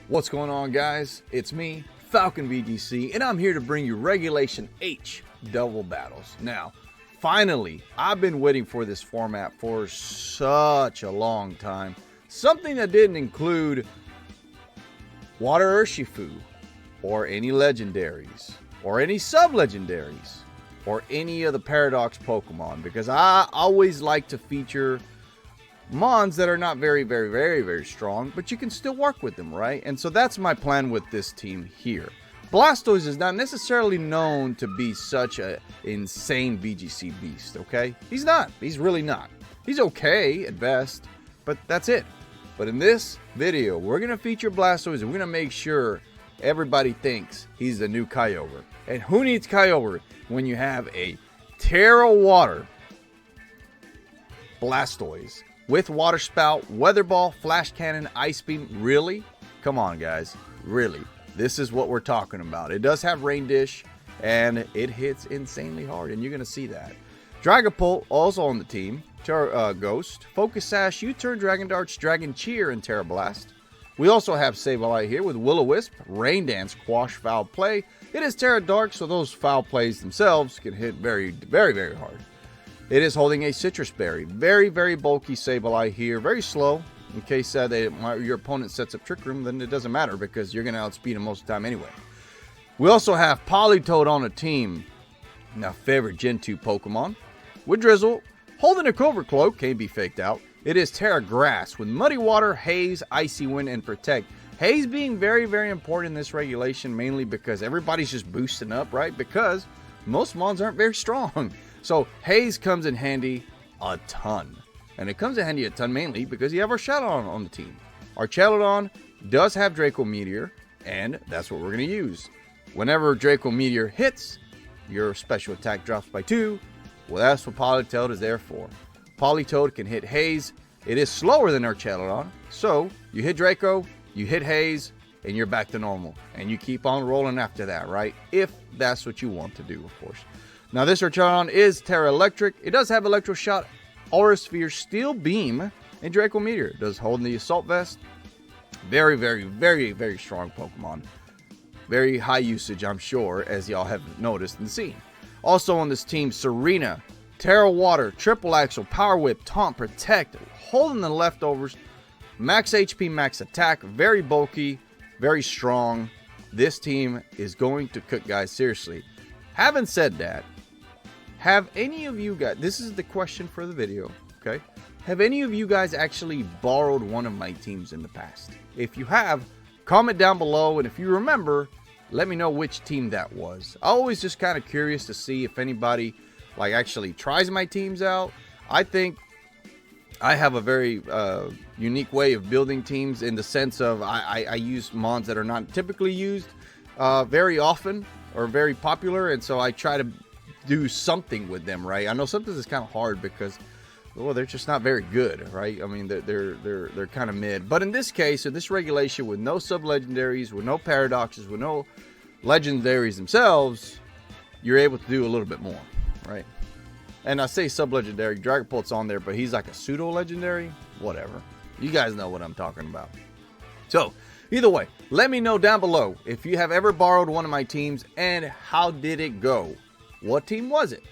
What's going on, guys? It's me, Falcon VGC, and I'm here to bring you Regulation H double battles. Now, finally, I've been waiting for this format for such a long time. Something that didn't include Water Urshifu, or any legendaries, or any sub-legendaries, or any of the Paradox Pokemon, because I always like to feature Mons that are not very strong, but you can still work with them, right? And so that's my plan with this team here. Blastoise is not necessarily known to be such an insane VGC beast, okay? He's not. He's really not. He's okay at best, but that's it. But in this video, we're going to feature Blastoise, and we're going to make sure everybody thinks he's the new Kyogre. And who needs Kyogre when you have a Terra Water Blastoise with Water Spout, Weather Ball, Flash Cannon, Ice Beam? Really? Come on, guys. Really. This is what we're talking about. It does have Rain Dish, and it hits insanely hard, and you're going to see that. Dragapult also on the team. Ghost, Focus Sash, U-Turn, Dragon Darts, Dragon Cheer, and Terra Blast. We also have Sableye here with Will-O-Wisp, Rain Dance, Quash Foul Play. It is Terra Dark, so those foul plays themselves can hit very hard. It is holding a Citrus Berry. Very bulky Sableye here. Very slow. In case your opponent sets up Trick Room, then it doesn't matter because you're going to outspeed him most of the time anyway. We also have Politoed on the team. My favorite Gen 2 Pokemon. With Drizzle, holding a Covert Cloak, can't be faked out. It is Terra Grass with Muddy Water, Haze, Icy Wind, and Protect. Haze being very important in this regulation, mainly because everybody's just boosting up, right? Because most Mons aren't very strong. So Haze comes in handy a ton. And it comes in handy a ton mainly because you have our Archaludon on the team. Our Archaludon does have Draco Meteor, and that's what we're going to use. Whenever Draco Meteor hits, your special attack drops by 2. Well, that's what Politoed is there for. Politoed can hit Haze. It is slower than our Archaludon, so you hit Draco, you hit Haze, and you're back to normal. And you keep on rolling after that, right? If that's what you want to do, of course. Now, this Archaludon is Terra Electric. It does have Electro Shot, Aura Sphere, Steel Beam, and Draco Meteor. It does hold in the Assault Vest. Very strong Pokemon. Very high usage, I'm sure, as y'all have noticed and seen. Also on this team, Serena, Terra Water, Triple Axle, Power Whip, Taunt, Protect, holding the leftovers, max HP, max attack, very bulky, very strong. This team is going to cook, guys, seriously. Having said that, have any of you guys, this is the question for the video, okay? Have any of you guys actually borrowed one of my teams in the past? If you have, comment down below, and if you remember, let me know which team that was. I'm always just kind of curious to see if anybody actually tries my teams out. I think I have a very unique way of building teams in the sense of I use Mons that are not typically used very often or very popular, and so I try to do something with them, right? I know sometimes it's kind of hard because, well, they're just not very good, right? I mean, they're kind of mid. But in this case, in this regulation, with no sub-legendaries, with no paradoxes, with no legendaries themselves, you're able to do a little bit more, right? And I say sub-legendary, Dragapult's on there, but he's like a pseudo-legendary, whatever. You guys know what I'm talking about. So, either way, let me know down below if you have ever borrowed one of my teams and how did it go? What team was it?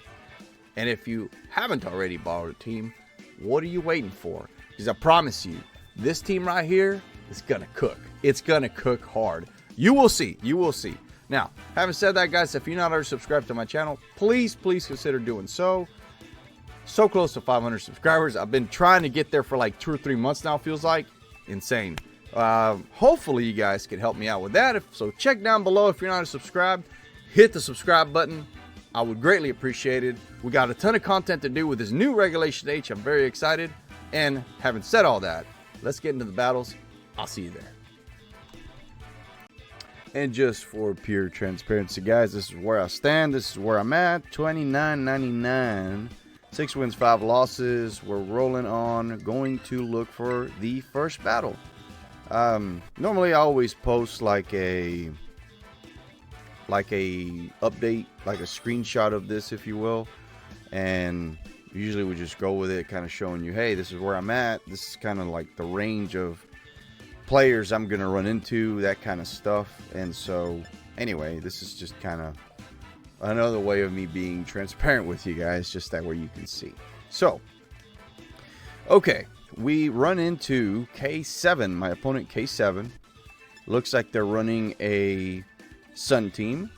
And if you haven't already borrowed a team, what are you waiting for? Because I promise you, this team right here is going to cook. It's going to cook hard. You will see. You will see. Now, having said that, guys, if you're not already subscribed to my channel, please consider doing so. So close to 500 subscribers. I've been trying to get there for like 2 or 3 months now, feels like. Insane. Hopefully, you guys can help me out with that. So check down below if you're not subscribed. Hit the subscribe button. I would greatly appreciate it. We got a ton of content to do with this new Regulation H. I'm very excited. And having said all that, let's get into the battles. I'll see you there. And just for pure transparency, guys, this is where I stand. This is where I'm at. 29.99. 6 wins, 5 losses. We're rolling on. Going to look for the first battle. Normally, I always post like a update, like a screenshot of this, if you will, and usually we just go with it, kind of showing you, hey, this is where I'm at. This is kind of like the range of players I'm going to run into, that kind of stuff. And so, anyway, this is just kind of another way of me being transparent with you guys, just that way you can see. So, okay, we run into K7, my opponent K7. Looks like they're running a Sun team.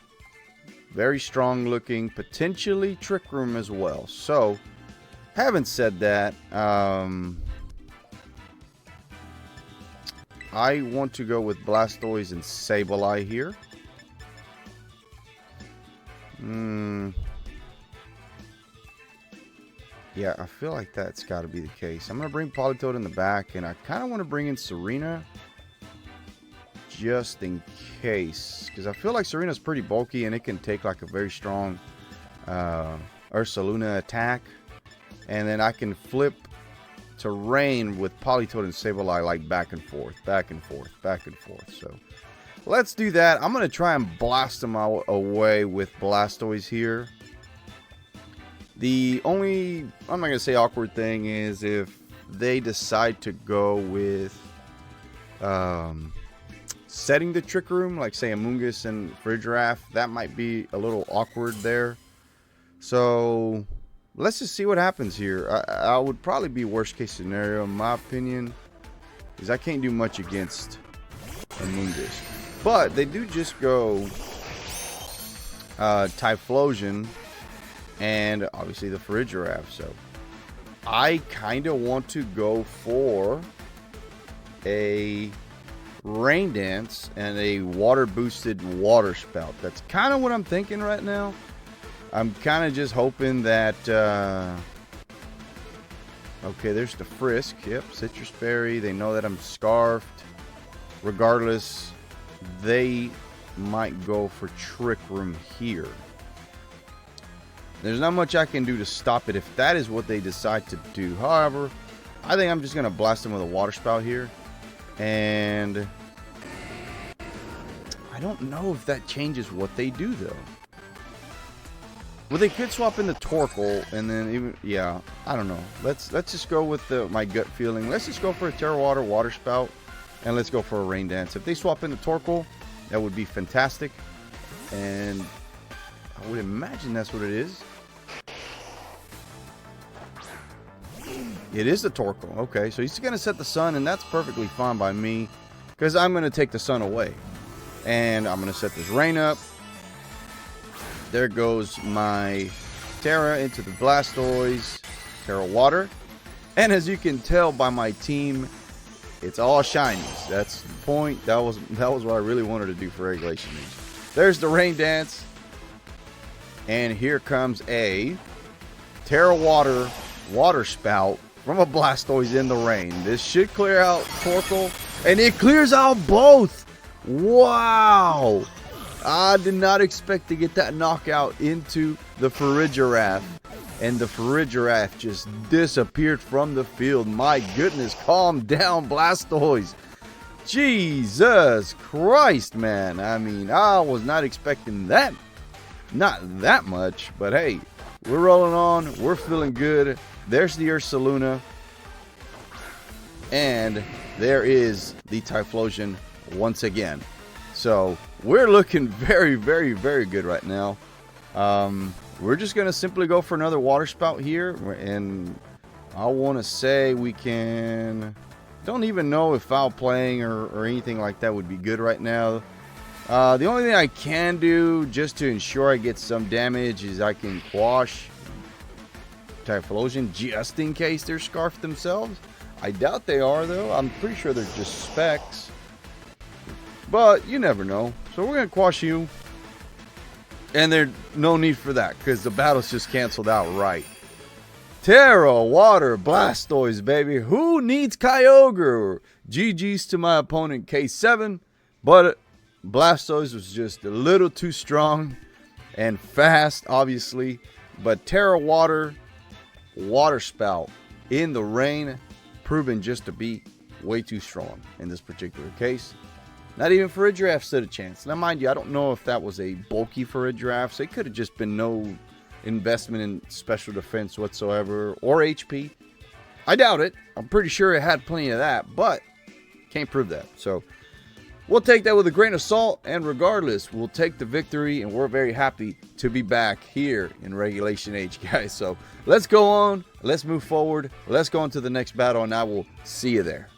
Very strong looking, potentially Trick Room as well. So, having said that, I want to go with Blastoise and Sableye here. Yeah, I feel like that's got to be the case. I'm going to bring Politoed in the back, and I kind of want to bring in Serena just in case. Because I feel like Serena's pretty bulky, and it can take like a very strong Ursaluna attack. And then I can flip to Rain with Politoed and Sableye like back and forth, back and forth, back and forth. So let's do that. I'm going to try and blast them away with Blastoise here. The only, I'm not going to say awkward thing is if they decide to go with setting the Trick Room, like say Amoonguss and Frigiraffe, that might be a little awkward there. So let's just see what happens here. I would probably be worst case scenario in my opinion, because I can't do much against Amoonguss. But they do just go Typhlosion and obviously the Frigiraffe. So I kind of want to go for a Rain Dance and a water boosted Water Spout. That's kind of what I'm thinking right now. I'm kind of just hoping that okay, there's the Frisk. Yep, Citrus Berry. They know that I'm scarfed. Regardless, they might go for Trick Room here. There's not much I can do to stop it if that is what they decide to do. However, I think I'm just going to blast them with a Water Spout here. And I don't know if that changes what they do, though. Well, they could swap in the Torkoal, and then even, yeah, I don't know. Let's just go with my gut feeling. Let's just go for a Terra Water, Water Spout, and let's go for a Rain Dance. If they swap in the Torkoal, that would be fantastic. And I would imagine that's what it is. It is the Torkoal. Okay, so he's going to set the Sun, and that's perfectly fine by me, because I'm going to take the Sun away. And I'm going to set this Rain up. There goes my Terra into the Blastoise, Terra Water. And as you can tell by my team, it's all shinies. That's the point. That was what I really wanted to do for Regulation League. There's the Rain Dance. And here comes a Terra Water Water Spout from a Blastoise in the rain. This should clear out Torkoal, and it clears out both. Wow! I did not expect to get that knockout into the Frigiraffe, and the Frigiraffe just disappeared from the field. My goodness, calm down, Blastoise. Jesus Christ, man. I mean, I was not expecting that. Not that much, but hey, we're rolling on. We're feeling good. There's the Ursaluna. And there is the Typhlosion once again. So we're looking very, very, very good right now. We're just going to simply go for another Water Spout here. And I want to say we can... Don't even know if foul playing or anything like that would be good right now. The only thing I can do just to ensure I get some damage is I can quash Typhlosion just in case they're scarfed themselves. I doubt they are, though. I'm pretty sure they're just specs. But you never know. So we're going to quash you. And there's no need for that because the battle's just canceled out right. Terra Water Blastoise, baby. Who needs Kyogre? GG's to my opponent K7. But Blastoise was just a little too strong and fast, obviously. But Terra Water Water Spout in the rain, proven just to be way too strong in this particular case. Not even Frigiraffe stood a chance. Now, mind you, I don't know if that was a bulky Frigiraffe, so it could have just been no investment in special defense whatsoever or HP. I doubt it. I'm pretty sure it had plenty of that, but Can't prove that. So we'll take that with a grain of salt, and regardless, we'll take the victory, and we're very happy to be back here in Regulation H, guys. So let's go on. Let's move forward. Let's go on to the next battle, and I will see you there.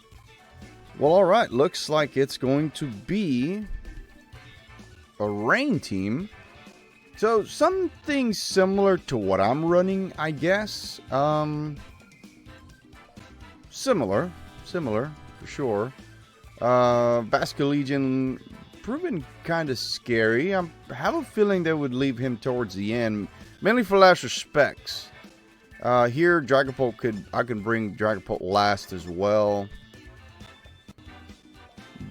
Well, all right. Looks like it's going to be a rain team. So something similar to what I'm running, I guess. Similar for sure. Basculegion proven kind of scary. I have a feeling they would leave him towards the end, mainly for last respects. Here, Dragapult I can bring Dragapult last as well.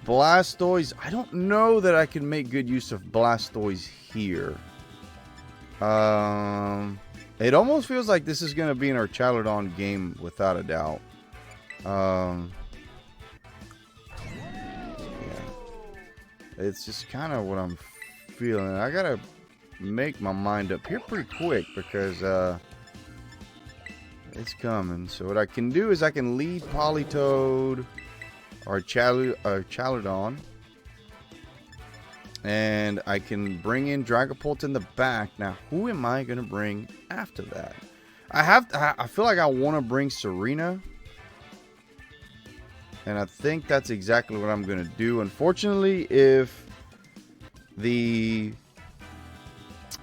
Blastoise, I don't know that I can make good use of Blastoise here. It almost feels like this is going to be an Archaludon game without a doubt. Yeah. It's just kind of what I'm feeling. I gotta make my mind up here pretty quick because it's coming. So what I can do is I can lead Politoed or Chaludon, and I can bring in Dragapult in the back. Now, who am I gonna bring after that? I feel like I want to bring Serena. And I think that's exactly what I'm going to do. Unfortunately, if the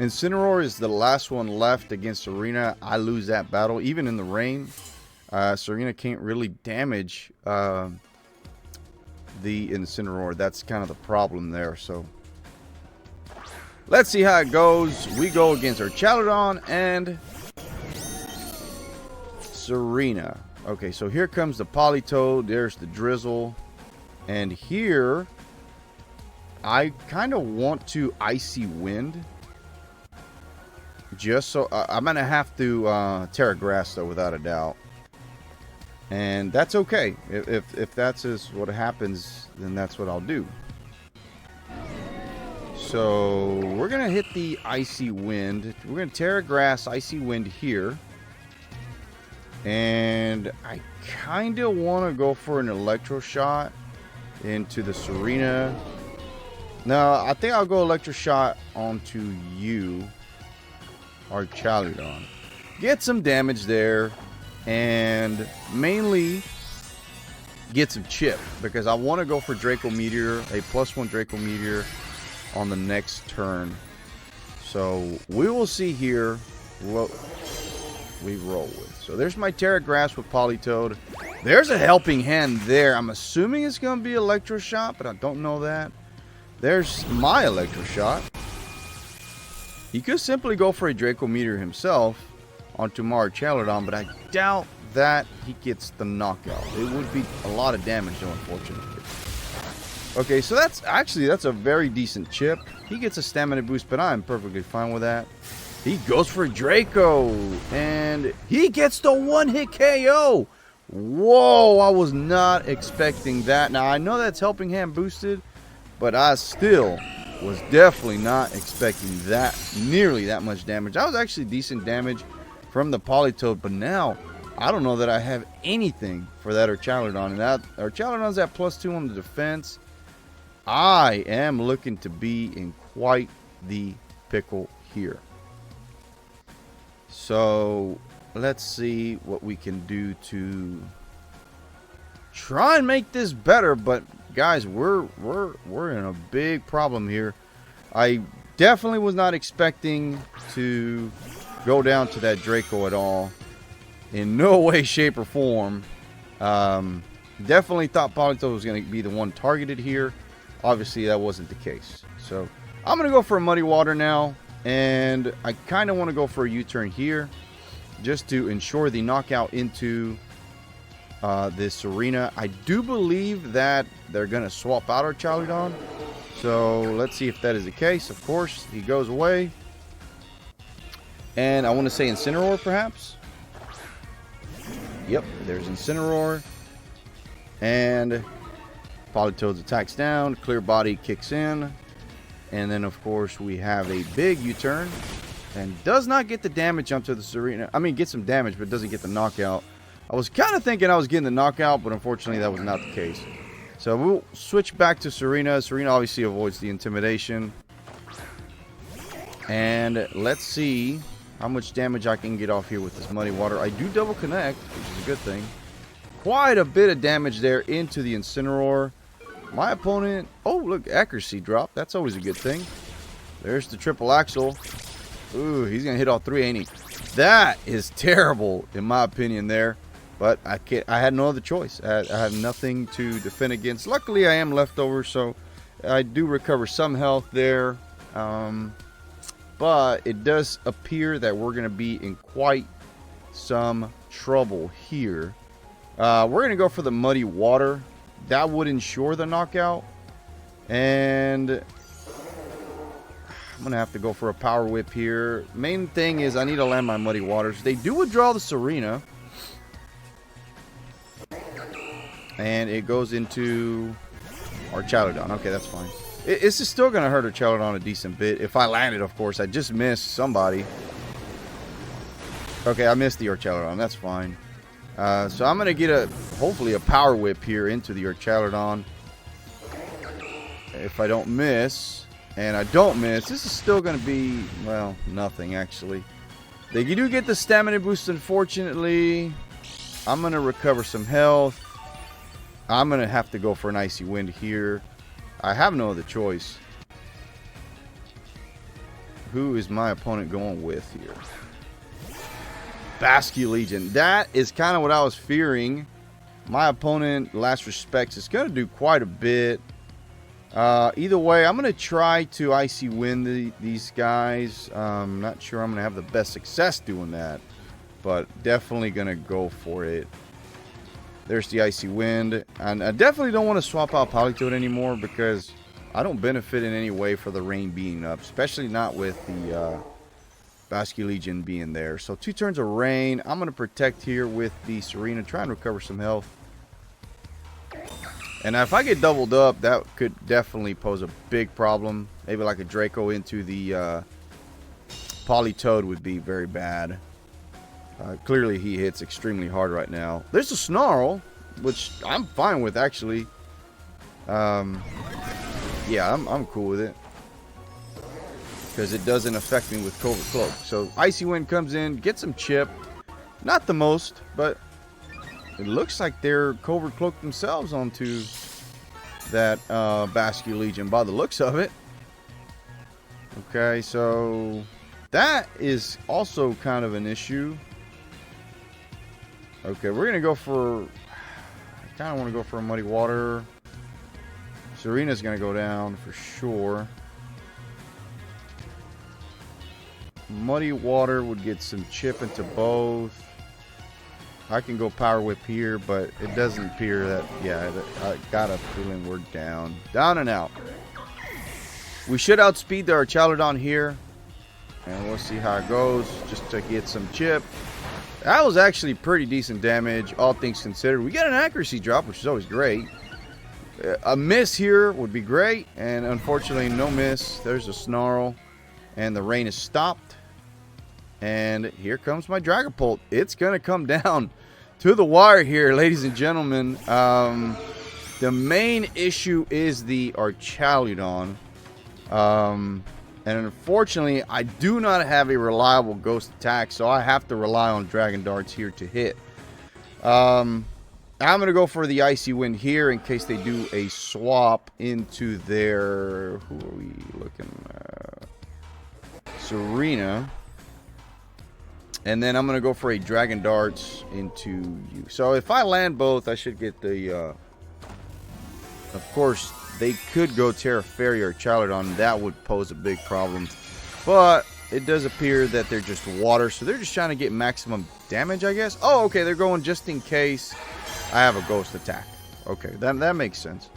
Incineroar is the last one left against Serena, I lose that battle. Even in the rain, Serena can't really damage the Incineroar. That's kind of the problem there. So let's see how it goes. We go against our Chaludon and Serena. Okay, so here comes the Politoed. There's the Drizzle. And here, I kind of want to Icy Wind. Just so... I'm going to have to Terra Grass, though, without a doubt. And that's okay. If that's just what happens, then that's what I'll do. So, we're going to hit the Icy Wind. We're going to Terra Grass, Icy Wind here. And I kind of want to go for an Electro Shot into the Serena. No, I think I'll go Electro Shot onto you, our Chaludon. Get some damage there, and mainly get some chip, because I want to go for Draco Meteor, a +1 Draco Meteor on the next turn. So we will see here what we roll with. So there's my Terra Grass with Politoed. There's a helping hand there. I'm assuming it's going to be Electro Shot, but I don't know that. There's my Electro Shot. He could simply go for a Draco Meteor himself onto my Chaludon, but I doubt that he gets the knockout. It would be a lot of damage, though, unfortunately. Okay, so that's a very decent chip. He gets a stamina boost, but I'm perfectly fine with that. He goes for Draco, and he gets the one-hit KO. Whoa, I was not expecting that. Now, I know that's helping hand boosted, but I still was definitely not expecting that, nearly that much damage. That was actually decent damage from the Politoed, but now I don't know that I have anything for that Archaludon. And that Archaludon's at +2 on the defense. I am looking to be in quite the pickle here. So let's see what we can do to try and make this better. But guys, we're in a big problem here. I definitely was not expecting to go down to that Draco at all. In no way, shape, or form. Definitely thought Politoed was going to be the one targeted here. Obviously, that wasn't the case. So I'm going to go for a Muddy Water now. And I kind of want to go for a U-turn here, just to ensure the knockout into this Serena. I do believe that they're going to swap out our Chaludon. So let's see if that is the case. Of course, he goes away. And I want to say Incineroar, perhaps. Yep, there's Incineroar. And Politoed's attacks down. Clear Body kicks in. And then, of course, we have a big U-turn. And does not get the damage onto the Serena. I mean, gets some damage, but doesn't get the knockout. I was kind of thinking I was getting the knockout, but unfortunately that was not the case. So we'll switch back to Serena. Serena obviously avoids the intimidation. And let's see how much damage I can get off here with this Muddy Water. I do double connect, which is a good thing. Quite a bit of damage there into the Incineroar. My opponent... Oh, look, accuracy drop. That's always a good thing. There's the triple axle. Ooh, he's going to hit all three, ain't he? That is terrible, in my opinion, there. But I had no other choice. I had nothing to defend against. Luckily, I am leftover, so I do recover some health there. But it does appear that we're going to be in quite some trouble here. We're going to go for the Muddy Water. That would ensure the knockout. And I'm going to have to go for a Power Whip here. Main thing is I need to land my Muddy Waters. They do withdraw the Serena. And it goes into our Charizard. Okay, that's fine. This is still going to hurt our Charizard a decent bit. If I land it, of course. I just missed somebody. Okay, I missed the Charizard. That's fine. So I'm going to get hopefully a Power Whip here into the Charizard. If I don't miss, and I don't miss, this is still going to be, well, nothing actually. They do get the stamina boost, unfortunately. I'm going to recover some health. I'm going to have to go for an Icy Wind here. I have no other choice. Who is my opponent going with here? Basculegion. That is kind of what I was fearing. My opponent, Last Respects, is going to do quite a bit. Either way, I'm going to try to Icy Wind these guys. I'm not sure I'm going to have the best success doing that. But definitely going to go for it. There's the Icy Wind. And I definitely don't want to swap out Politoed anymore because I don't benefit in any way for the rain being up. Especially not with the Basculegion being there. So 2 turns of rain. I'm going to protect here with the Serena. Try and recover some health. And if I get doubled up, that could definitely pose a big problem. Maybe like a Draco into the Politoed would be very bad. Clearly he hits extremely hard right now. There's a Snarl, which I'm fine with actually. Yeah, I'm cool with it. Because it doesn't affect me with Covert Cloak. So Icy Wind comes in, gets some chip. Not the most, but it looks like they're Covert Cloak themselves onto that Basculegion by the looks of it. Okay, so that is also kind of an issue. Okay, we're going to go for... I kind of want to go for a Muddy Water. Serena's going to go down for sure. Muddy Water would get some chip into both. I can go Power Whip here, but it doesn't appear that... Yeah, I got a feeling we're down. Down and out. We should outspeed our Charizard here. And we'll see how it goes. Just to get some chip. That was actually pretty decent damage, all things considered. We got an accuracy drop, which is always great. A miss here would be great. And unfortunately, no miss. There's a Snarl. And the rain is stopped. And here comes my Dragapult. It's going to come down to the wire here, ladies and gentlemen. The main issue is the Archaludon. And unfortunately, I do not have a reliable ghost attack, so I have to rely on Dragon Darts here to hit. I'm going to go for the Icy Wind here in case they do a swap into their... Who are we looking at? Serena. And then I'm going to go for a Dragon Darts into you. So if I land both, I should get the... Of course, they could go Terra Fairy or Charizard. That would pose a big problem. But it does appear that they're just water. So they're just trying to get maximum damage, I guess. Oh, okay. They're going just in case I have a ghost attack. Okay, that makes sense.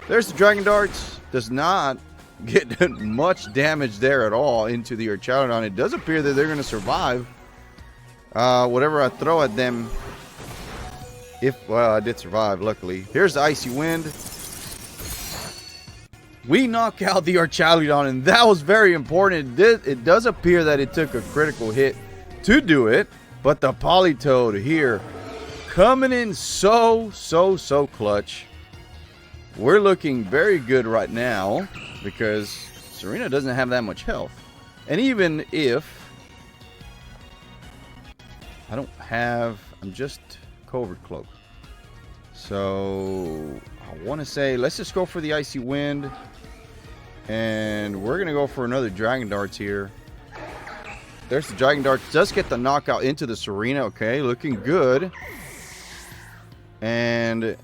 There's the Dragon Darts. Does not get much damage there at all into the Charizard. It does appear that they're going to survive. Whatever I throw at them. Well, I did survive, luckily. Here's the Icy Wind. We knock out the Archaludon, and that was very important. It does appear that it took a critical hit to do it, but the Politoed here coming in so clutch. we're looking very good right now because Serena doesn't have that much health. And even if I don't have, I'm just Covert Cloak. So I want to say, let's just go for the Icy Wind. And we're going to go for another Dragon Darts here. There's the Dragon Darts. Does get the knockout into the Serena. Okay, looking good. And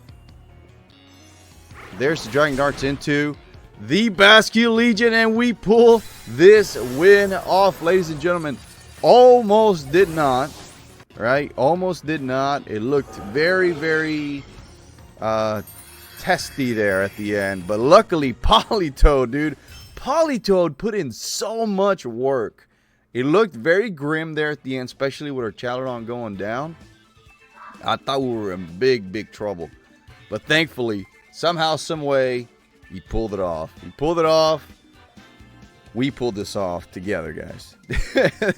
there's the Dragon Darts into the Basque Legion. And we pull this win off, ladies and gentlemen. Almost did not. Right? Almost did not. It looked very, very testy there at the end. But luckily, Politoed, dude. Politoed put in so much work. It looked very grim there at the end, especially with our Chaladon going down. I thought we were in big, big trouble. But thankfully, somehow, some way, he pulled it off. He pulled it off. We pulled this off together, guys.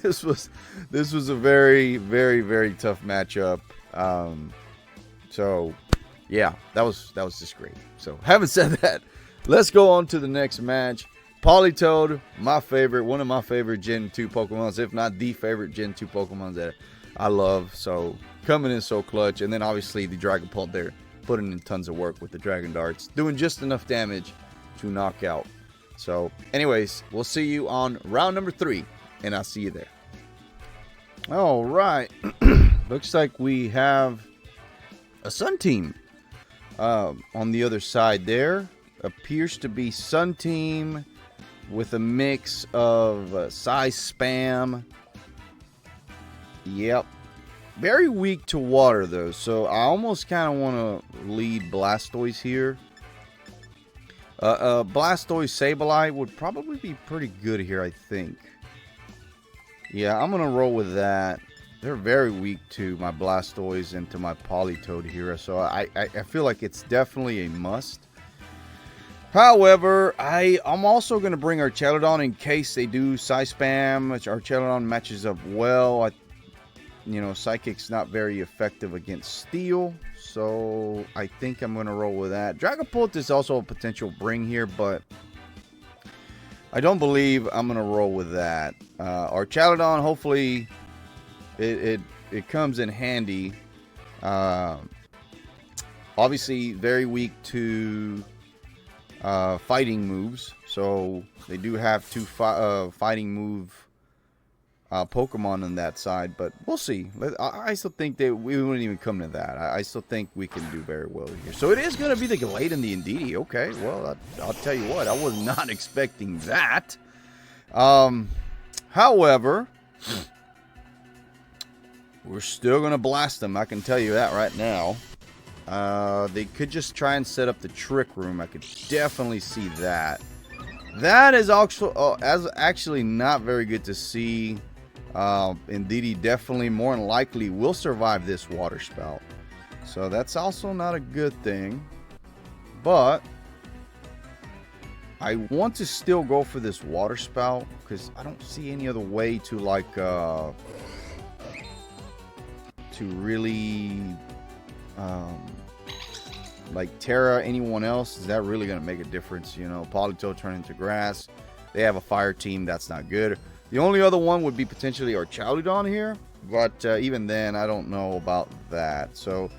This was a very, very, very tough matchup. So, yeah, that was just great. So, having said that, let's go on to the next match. Politoed, my favorite, one of my favorite Gen 2 Pokemons, if not the favorite Gen 2 Pokemon that I love. So, coming in so clutch. And then, obviously, the Dragapult there, putting in tons of work with the Dragon Darts, doing just enough damage to knock out. So, anyways, we'll see you on round number 3, and I'll see you there. All right. Looks like we have a Sun Team on the other side there. Appears to be Sun Team with a mix of size spam. Yep. Very weak to water, though, so I almost kind of want to lead Blastoise here. Blastoise Sableye would probably be pretty good here, I think. Yeah, I'm going to roll with that. They're very weak to my Blastoise and to my Politoed here, so I feel like it's definitely a must. However, I'm also going to bring our Chaladon in case they do Psy Spam, which our Chaladon matches up well. You know, Psychic's not very effective against Steel, so I think I'm going to roll with that. Dragapult is also a potential bring here, but I don't believe I'm going to roll with that. Our Chaladon, hopefully, it comes in handy. Obviously, very weak to fighting moves, so they do have 2 fighting move Pokemon on that side, but we'll see. I still think that we wouldn't even come to that. I still think we can do very well here. So it is going to be the Gallade and the Indeedee. Okay, well, I'll tell you what, I was not expecting that. However, we're still going to blast them. I can tell you that right now. They could just try and set up the Trick Room. I could definitely see that. That is also actually not very good to see. Indeedee definitely more than likely will survive this Water Spout. So that's also not a good thing. But I want to still go for this Water Spout because I don't see any other way to really like Terra anyone else. Is that really going to make a difference? You know, Politoed turn into grass. They have a fire team. That's not good. The only other one would be potentially our Chaladon here, but even then, I don't know about that. So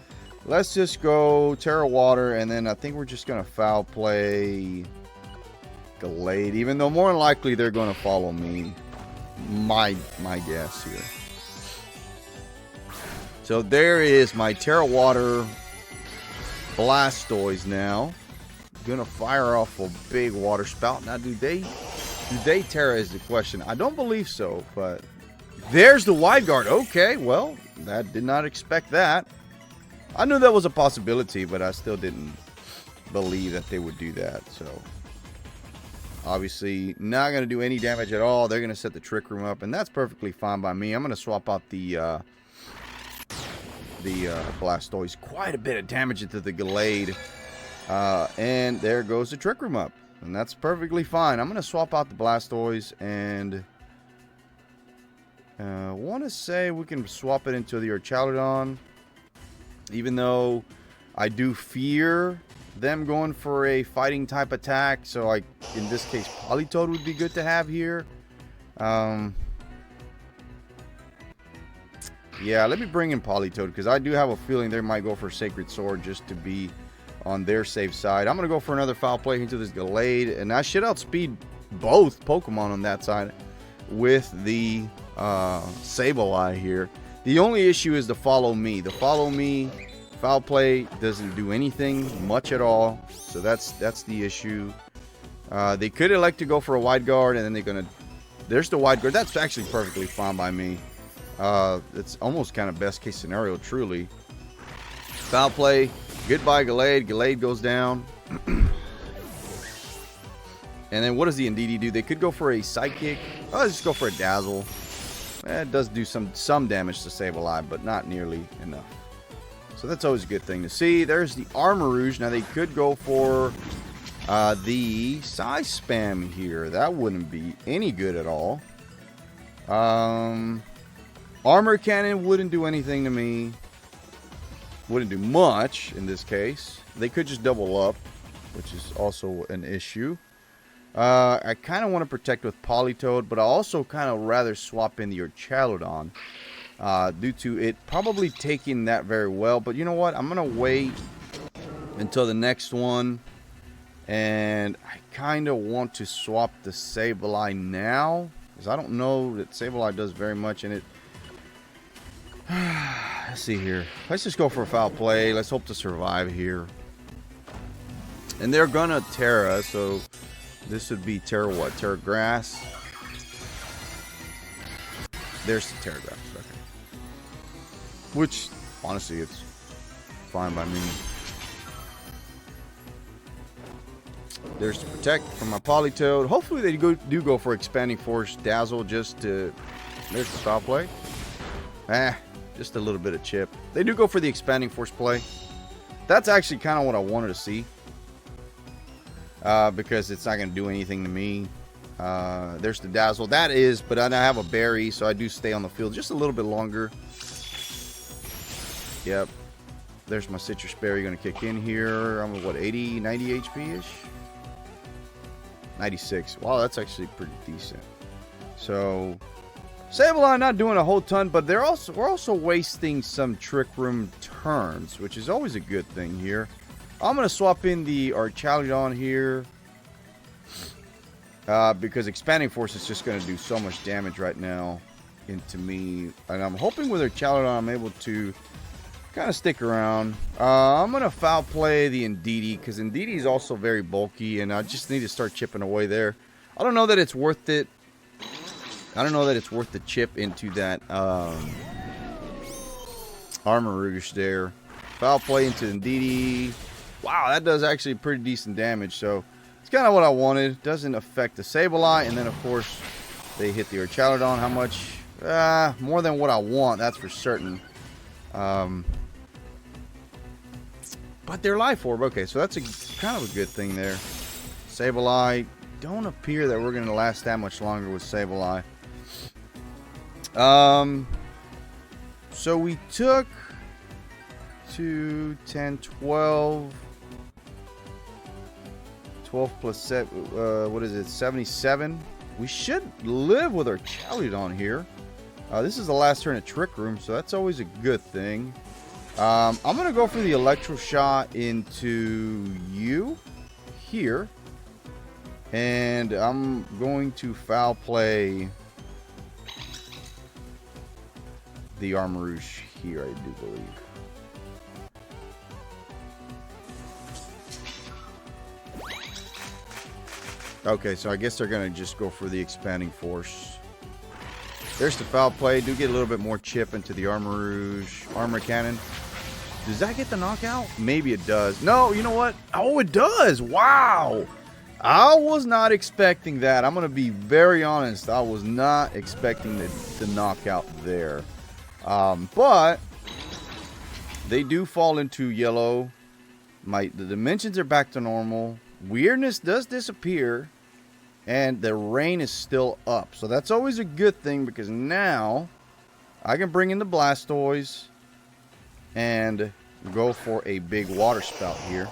let's just go Terra Water, and then I think we're just going to foul play Gallade, even though more than likely they're going to follow me. My guess here. So there is my Terra Water Blastoise now. Gonna fire off a big Water Spout. Now, do they Terra is the question. I don't believe so, but there's the Wide Guard. Okay, well, I did not expect that. I knew that was a possibility, but I still didn't believe that they would do that. So, obviously, not going to do any damage at all. They're going to set the Trick Room up, and that's perfectly fine by me. I'm going to swap out the Blastoise. Quite a bit of damage into the Gallade. And there goes the Trick Room up. And that's perfectly fine. I'm going to swap out the Blastoise and want to say we can swap it into the Chaladon. Even though I do fear them going for a fighting type attack. So like in this case, Politoed would be good to have here. Yeah, let me bring in Politoed because I do have a feeling they might go for Sacred Sword just to be on their safe side. I'm going to go for another Foul Play into this Gallade, and I should outspeed both Pokemon on that side with the Sableye here. The only issue is the Follow Me. The Follow Me Foul Play doesn't do anything much at all, so that's the issue. They could elect to go for a Wide Guard, and then they're going to... There's the Wide Guard. That's actually perfectly fine by me. It's almost kind of best case scenario, truly. Foul Play. Goodbye, Gallade. Gallade goes down. And then what does the Indeedee do? They could go for a Psychic. Oh, let's just go for a Dazzle. It does do some damage to Sableye, but not nearly enough. So that's always a good thing to see. There's the Armarouge. Now they could go for the Size Spam here. That wouldn't be any good at all. Armor Cannon wouldn't do anything to me. Wouldn't do much in this case. They could just double up, which is also an issue. I kind of want to protect with Politoed, but I also kind of rather swap in the Urchaludon due to it probably taking that very well. But you know what? I'm going to wait until the next one. And I kind of want to swap the Sableye now, because I don't know that Sableye does very much in it. Let's see here. Let's just go for a Foul Play. Let's hope to survive here. And they're gonna Terra, so this would be Terra what? Terra Grass. There's the Terra Grass. Okay. Which, honestly, it's fine by me. There's to protect from my Politoed. Hopefully they do go for Expanding Force Dazzle just to... There's the Foul Play. Just a little bit of chip. They do go for the Expanding Force play. That's actually kind of what I wanted to see. Because it's not going to do anything to me. There's the Dazzle. That is, but I have a Berry, so I do stay on the field just a little bit longer. Yep. There's my Citrus Berry going to kick in here. I'm at what, 80, 90 HP-ish? 96. Wow, that's actually pretty decent. So... Sableye not doing a whole ton, but we're also wasting some Trick Room turns, which is always a good thing here. I'm going to swap in the Urchaludon here. Because Expanding Force is just going to do so much damage right now into me. And I'm hoping with Urchaludon I'm able to kind of stick around. I'm going to Foul Play the Indeedee, because Indeedee is also very bulky, and I just need to start chipping away there. I don't know that it's worth it. I don't know that it's worth the chip into that Armarouge there. Foul Play into Indeedee. Wow, that does actually pretty decent damage. So it's kind of what I wanted. Doesn't affect the Sableye. And then, of course, they hit the Urchaludon. How much? More than what I want, that's for certain. But they're Life Orb. Okay, so that's kind of a good thing there. Sableye. Don't appear that we're going to last that much longer with Sableye. So we took 2, 10, 12. 12 plus 7, what is it, 77? We should live with our Urchaludon here. This is the last turn of Trick Room, so that's always a good thing. I'm going to go for the Electro Shot into you here. And I'm going to Foul Play the Armarouge here, I do believe. Okay, so I guess they're going to just go for the Expanding Force. There's the Foul Play. Do get a little bit more chip into the Armarouge. Armor Cannon. Does that get the knockout? Maybe it does. No, you know what? Oh, it does. Wow. I was not expecting that. I'm going to be very honest. I was not expecting the knockout there. But they do fall into yellow. The dimensions are back to normal. Weirdness does disappear. And the rain is still up. So that's always a good thing, because now I can bring in the Blastoise and go for a big water spout here.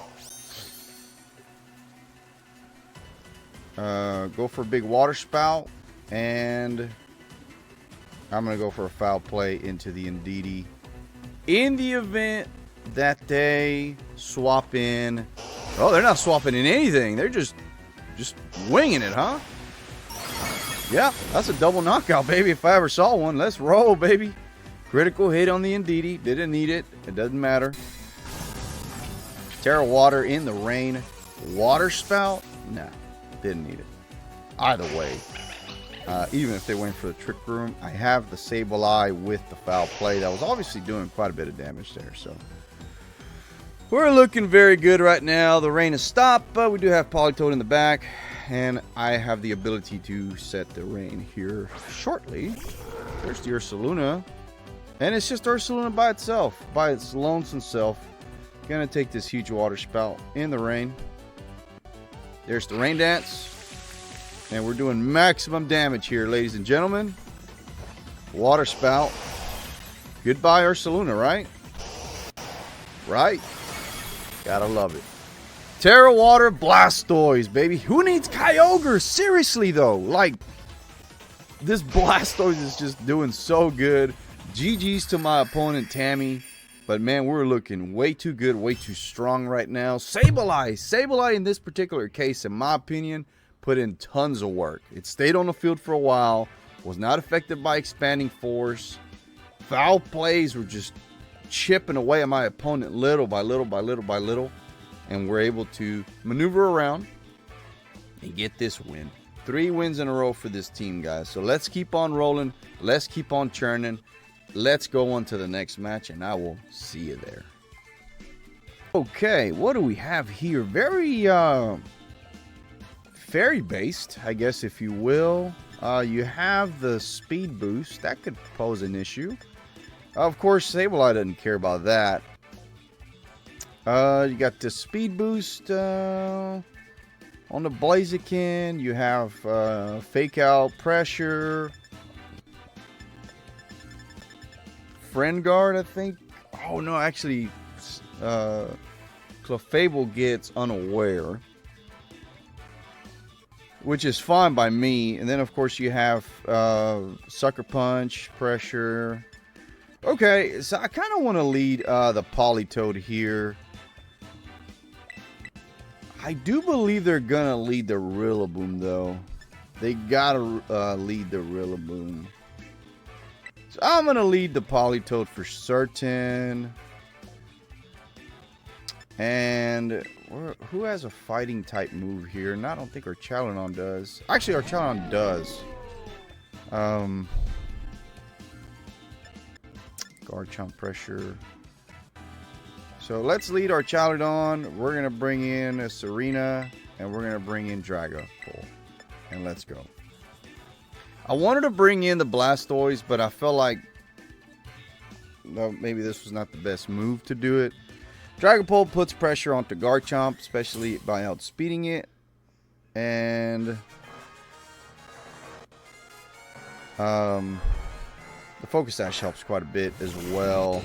go for a big water spout, and I'm going to go for a foul play into the Indeedee. In the event that they swap in... Oh, they're not swapping in anything. They're just winging it, huh? Yeah, that's a double knockout, baby, if I ever saw one. Let's roll, baby. Critical hit on the Indeedee. Didn't need it. It doesn't matter. Terra Water in the rain. Water spout? Nah, didn't need it. Either way, even if they went for the Trick Room, I have the Sableye with the foul play. That was obviously doing quite a bit of damage there, so... We're looking very good right now. The rain has stopped, but we do have Politoed in the back, and I have the ability to set the rain here shortly. There's the Ursaluna, and it's just Ursaluna by itself, by its lonesome self. Gonna take this huge water spout in the rain. There's the rain dance, and we're doing maximum damage here, ladies and gentlemen. Water spout. Goodbye, Ursaluna, right? Right. Gotta love it. Terra Water Blastoise, baby. Who needs Kyogre? Seriously, though. Like, this Blastoise is just doing so good. GG's to my opponent, Tammy. But, man, we're looking way too good, way too strong right now. Sableye. Sableye, in this particular case, in my opinion, put in tons of work. It stayed on the field for a while. Was not affected by expanding force. Foul plays were just... chipping away at my opponent little by little by little by little, and we're able to maneuver around and get this win. 3 wins in a row for this team, guys. So let's keep on rolling. Let's keep on churning. Let's go on to the next match, and I will see you there. Okay, what do we have here? Very fairy based, I guess, if you will. You have the speed boost. That could pose an issue. Of course, Sableye doesn't care about that. You got the speed boost on the Blaziken. You have fake out pressure. Friend guard, I think. Oh no, actually, Clefable gets unaware, which is fine by me. And then, of course, you have Sucker Punch, pressure. Okay, so I kind of want to lead the Politoed here. I do believe they're going to lead the Rillaboom, though. They got to lead the Rillaboom. So I'm going to lead the Politoed for certain. And who has a fighting type move here? And I don't think our Chaladon does. Actually, our Chaladon does. Garchomp pressure. So let's lead our Chaladon. We're going to bring in a Serena, and we're going to bring in Dragapult. And let's go. I wanted to bring in the Blastoise, but I felt like maybe this was not the best move to do it. Dragapult puts pressure onto Garchomp, especially by outspeeding it. And the Focus Sash helps quite a bit as well.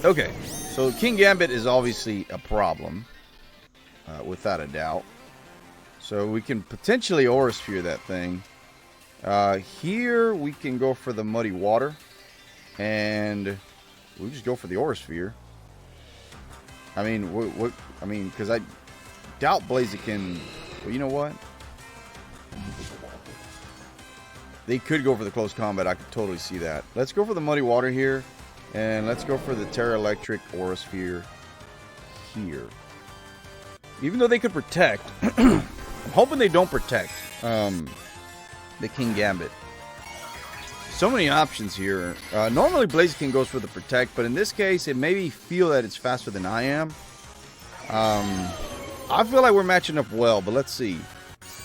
Okay, so King Gambit is obviously a problem, without a doubt. So we can potentially Aura Sphere that thing. Here we can go for the Muddy Water, and we just go for the Aura Sphere. I mean, because I doubt Blaziken. Well, you know what? They could go for the close combat. I could totally see that. Let's go for the Muddy Water here. And let's go for the Terra Electric Aura Sphere here. Even though they could protect. I'm hoping they don't protect the King Gambit. So many options here. Normally Blaziken goes for the protect. But in this case, it made me feel that it's faster than I am. I feel like we're matching up well. But let's see.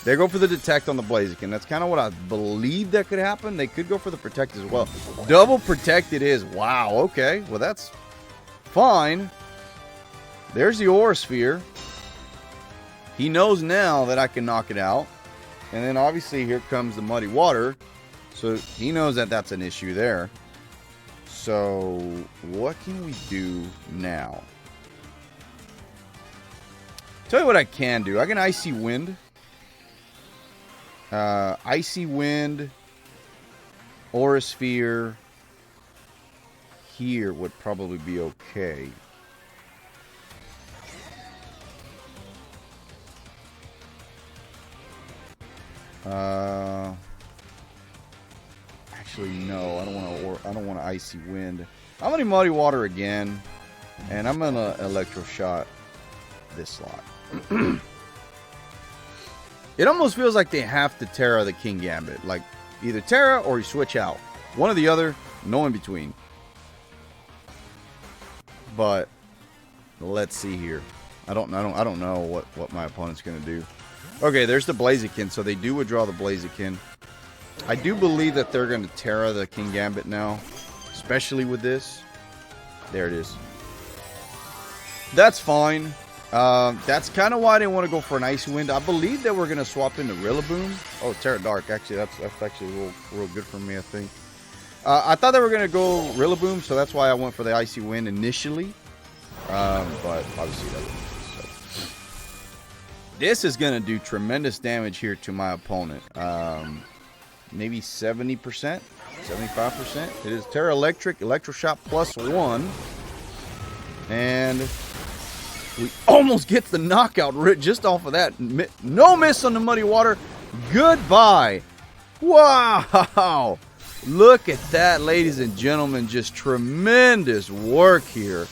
They go for the detect on the Blaziken. That's kind of what I believe that could happen. They could go for the protect as well. Double protect it is. Wow, okay. Well, that's fine. There's the Aura Sphere. He knows now that I can knock it out. And then obviously here comes the Muddy Water. So he knows that that's an issue there. So what can we do now? Tell you what I can do. I can Icy Wind. Icy Wind. Aura Sphere. Here would probably be okay. Actually, no. I don't want to Icy Wind. I'm gonna Muddy Water again, and I'm gonna Electro Shot this slot. It almost feels like they have to Terra the King Gambit. Like either Terra or you switch out. One or the other, no in between. But let's see here. I don't know what my opponent's gonna do. Okay, there's the Blaziken, so they do withdraw the Blaziken. I do believe that they're gonna Terra the King Gambit now, especially with this. There it is. That's fine. That's kind of why I didn't want to go for an Icy Wind. I believe that we're gonna swap into Rillaboom. Oh, Terra Dark. Actually, that's actually real good for me, I think. I thought they were gonna go Rillaboom, so that's why I went for the Icy Wind initially. But obviously that wasn't. So. This is gonna do tremendous damage here to my opponent. Maybe 70%, 75%. It is Terra Electric, Electroshock +1, and we almost get the knockout just off of that. No miss on the Muddy Water. Goodbye. Wow. Look at that, ladies and gentlemen. Just tremendous work here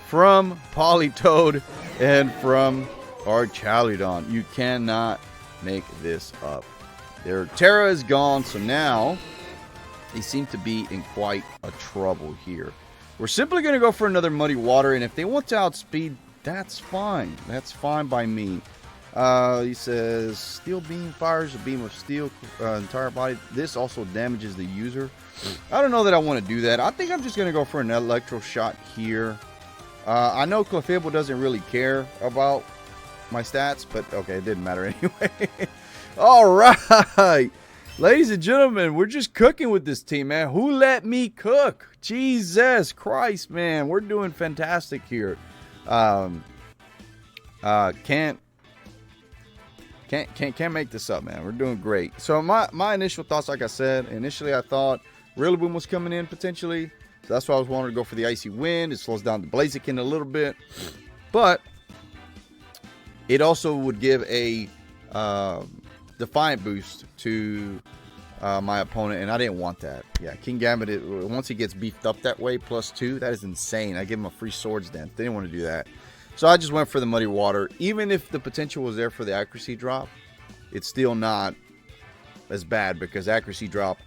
from Politoed and from our Chaludon. You cannot make this up. Their Terra is gone, so now they seem to be in quite a trouble here. We're simply going to go for another Muddy Water, and if they want to outspeed, that's fine. That's fine by me. He says, Steel Beam fires a beam of steel entire body. This also damages the user. I don't know that I want to do that. I think I'm just going to go for an Electro Shot here. I know Clefable doesn't really care about my stats, but okay, it didn't matter anyway. All right. Ladies and gentlemen, we're just cooking with this team, man. Who let me cook? Jesus Christ, man. We're doing fantastic here. Can't make this up, man. We're doing great. So my initial thoughts, like I said, initially I thought Rillaboom was coming in potentially. So that's why I was wanting to go for the Icy Wind. It slows down the Blaziken a little bit. But it also would give a Defiant boost to my opponent, and I didn't want that. Yeah, King Gambit, once he gets beefed up that way, +2, that is insane. I give him a free Swords Dance. They didn't want to do that. So I just went for the Muddy Water. Even if the potential was there for the accuracy drop, it's still not as bad because accuracy drop,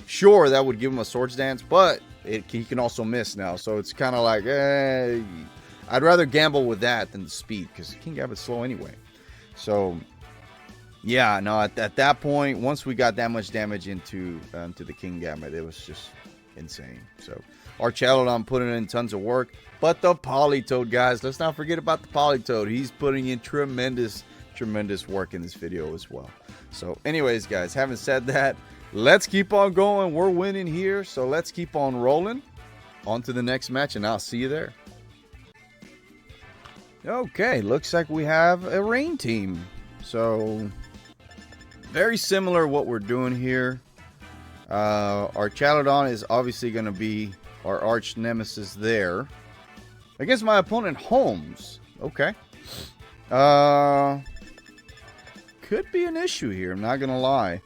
sure, that would give him a Swords Dance, but he can also miss now. So it's kind of like, I'd rather gamble with that than the speed because King Gambit's slow anyway. So, yeah, no, at that point, once we got that much damage into the King Gambit, it was just insane. So our Chaludon putting in tons of work. But the Politoed, guys, let's not forget about the Politoed. He's putting in tremendous work in this video as well. So anyways, guys, having said that, let's keep on going. We're winning here, so let's keep on rolling. On to the next match, and I'll see you there. Okay, looks like we have a rain team. So very similar what we're doing here. Our Chaludon is obviously going to be our arch nemesis there. Against my opponent, Holmes. Okay. Could be an issue here, I'm not going to lie.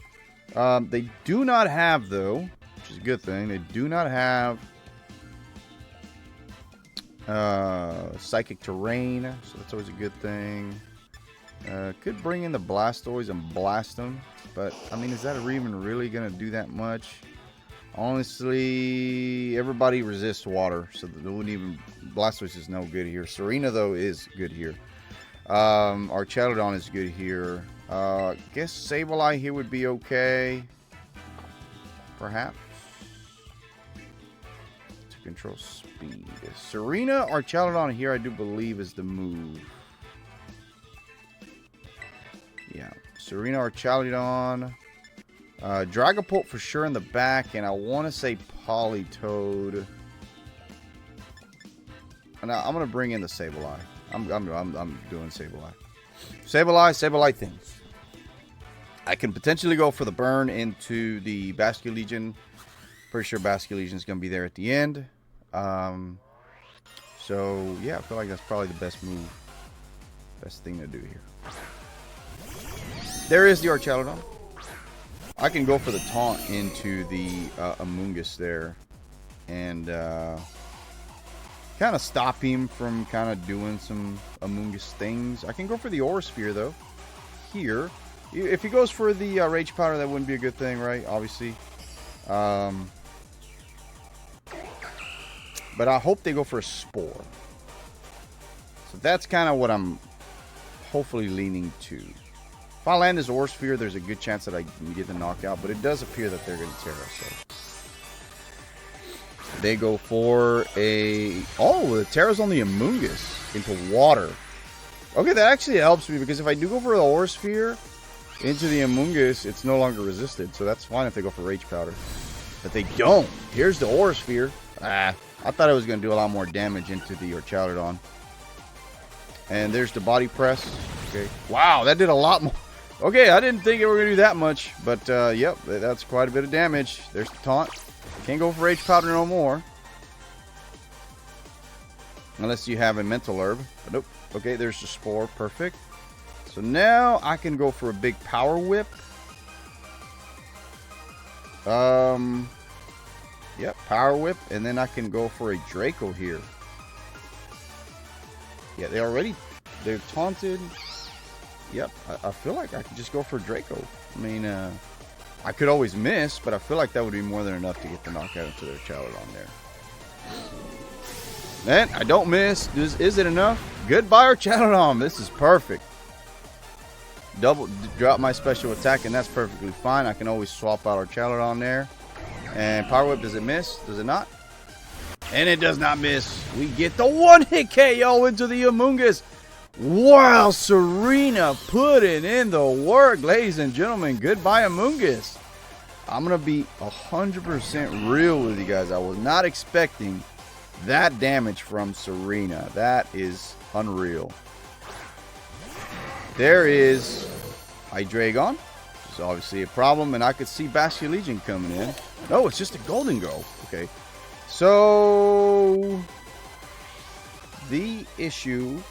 They do not have, though, which is a good thing, they do not have Psychic Terrain, so that's always a good thing. Could bring in the Blastoise and blast them, but I mean, is that even really going to do that much? Honestly, everybody resists water, so they wouldn't even. Blastoise is no good here. Serena, though, is good here. Our Chaludon is good here. Guess Sableye here would be okay. Perhaps. To control speed. Serena or Chaludon here, I do believe, is the move. Yeah. Serena or Chaludon. Dragapult for sure in the back, and I want to say Politoed. And I'm going to bring in the Sableye. I'm doing Sableye. Sableye things. I can potentially go for the burn into the Basculegion. Pretty sure Basculegion is going to be there at the end. So, yeah, I feel like that's probably the best move. Best thing to do here. There is the Archaludon. I can go for the taunt into the Amoonguss there. And kind of stop him from kind of doing some Amoonguss things. I can go for the Aura Sphere, though. Here. If he goes for the Rage Powder, that wouldn't be a good thing, right? Obviously. But I hope they go for a Spore. So that's kind of what I'm hopefully leaning to. If I land this Aura Sphere, there's a good chance that I can get the knockout. But it does appear that they're going to tear us. So. They go for a... Oh, the Terra's on the Amoonguss into water. Okay, that actually helps me because if I do go for the Aura Sphere into the Amoonguss, it's no longer resisted. So that's fine if they go for Rage Powder. But they don't. Here's the Aura Sphere. I thought it was going to do a lot more damage into the Archaludon. And there's the Body Press. Okay. Wow, that did a lot more. Okay, I didn't think it were going to do that much. But, yep, that's quite a bit of damage. There's the taunt. Can't go for Rage Powder no more. Unless you have a Mental Herb. But nope. Okay, there's the Spore. Perfect. So now I can go for a big Power Whip. Yep, Power Whip. And then I can go for a Draco here. Yeah, they're taunted. Yep, I feel like I could just go for Draco. I mean, I could always miss, but I feel like that would be more than enough to get the knockout into their Archaludon there. And I don't miss. Is it enough? Goodbye, Archaludon. This is perfect. Double drop my special attack, and that's perfectly fine. I can always swap out Archaludon there. And Power Whip, does it miss? Does it not? And it does not miss. We get the one-hit KO into the Amoonguss. Wow, Serena putting in the work, ladies and gentlemen. Goodbye, Amoonguss. I'm going to be 100% real with you guys. I was not expecting that damage from Serena. That is unreal. There is Hydreigon. It's obviously a problem, and I could see Basculegion coming in. No, it's just a Golden Go. Okay. So, the issue...